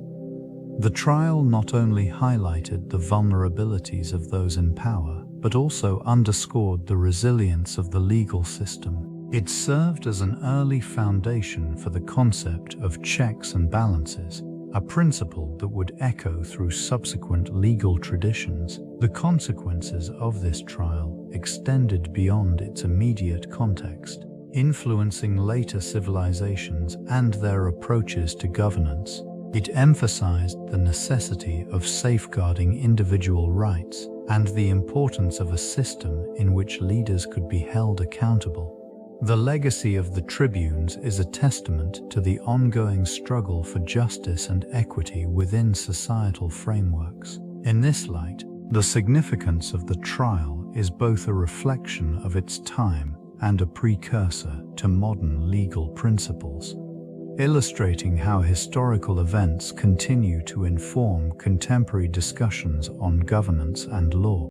The trial not only highlighted the vulnerabilities of those in power, but also underscored the resilience of the legal system. It served as an early foundation for the concept of checks and balances, a principle that would echo through subsequent legal traditions. The consequences of this trial extended beyond its immediate context, influencing later civilizations and their approaches to governance. It emphasized the necessity of safeguarding individual rights and the importance of a system in which leaders could be held accountable. The legacy of the Tribunes is a testament to the ongoing struggle for justice and equity within societal frameworks. In this light, the significance of the trial is both a reflection of its time and a precursor to modern legal principles, illustrating how historical events continue to inform contemporary discussions on governance and law.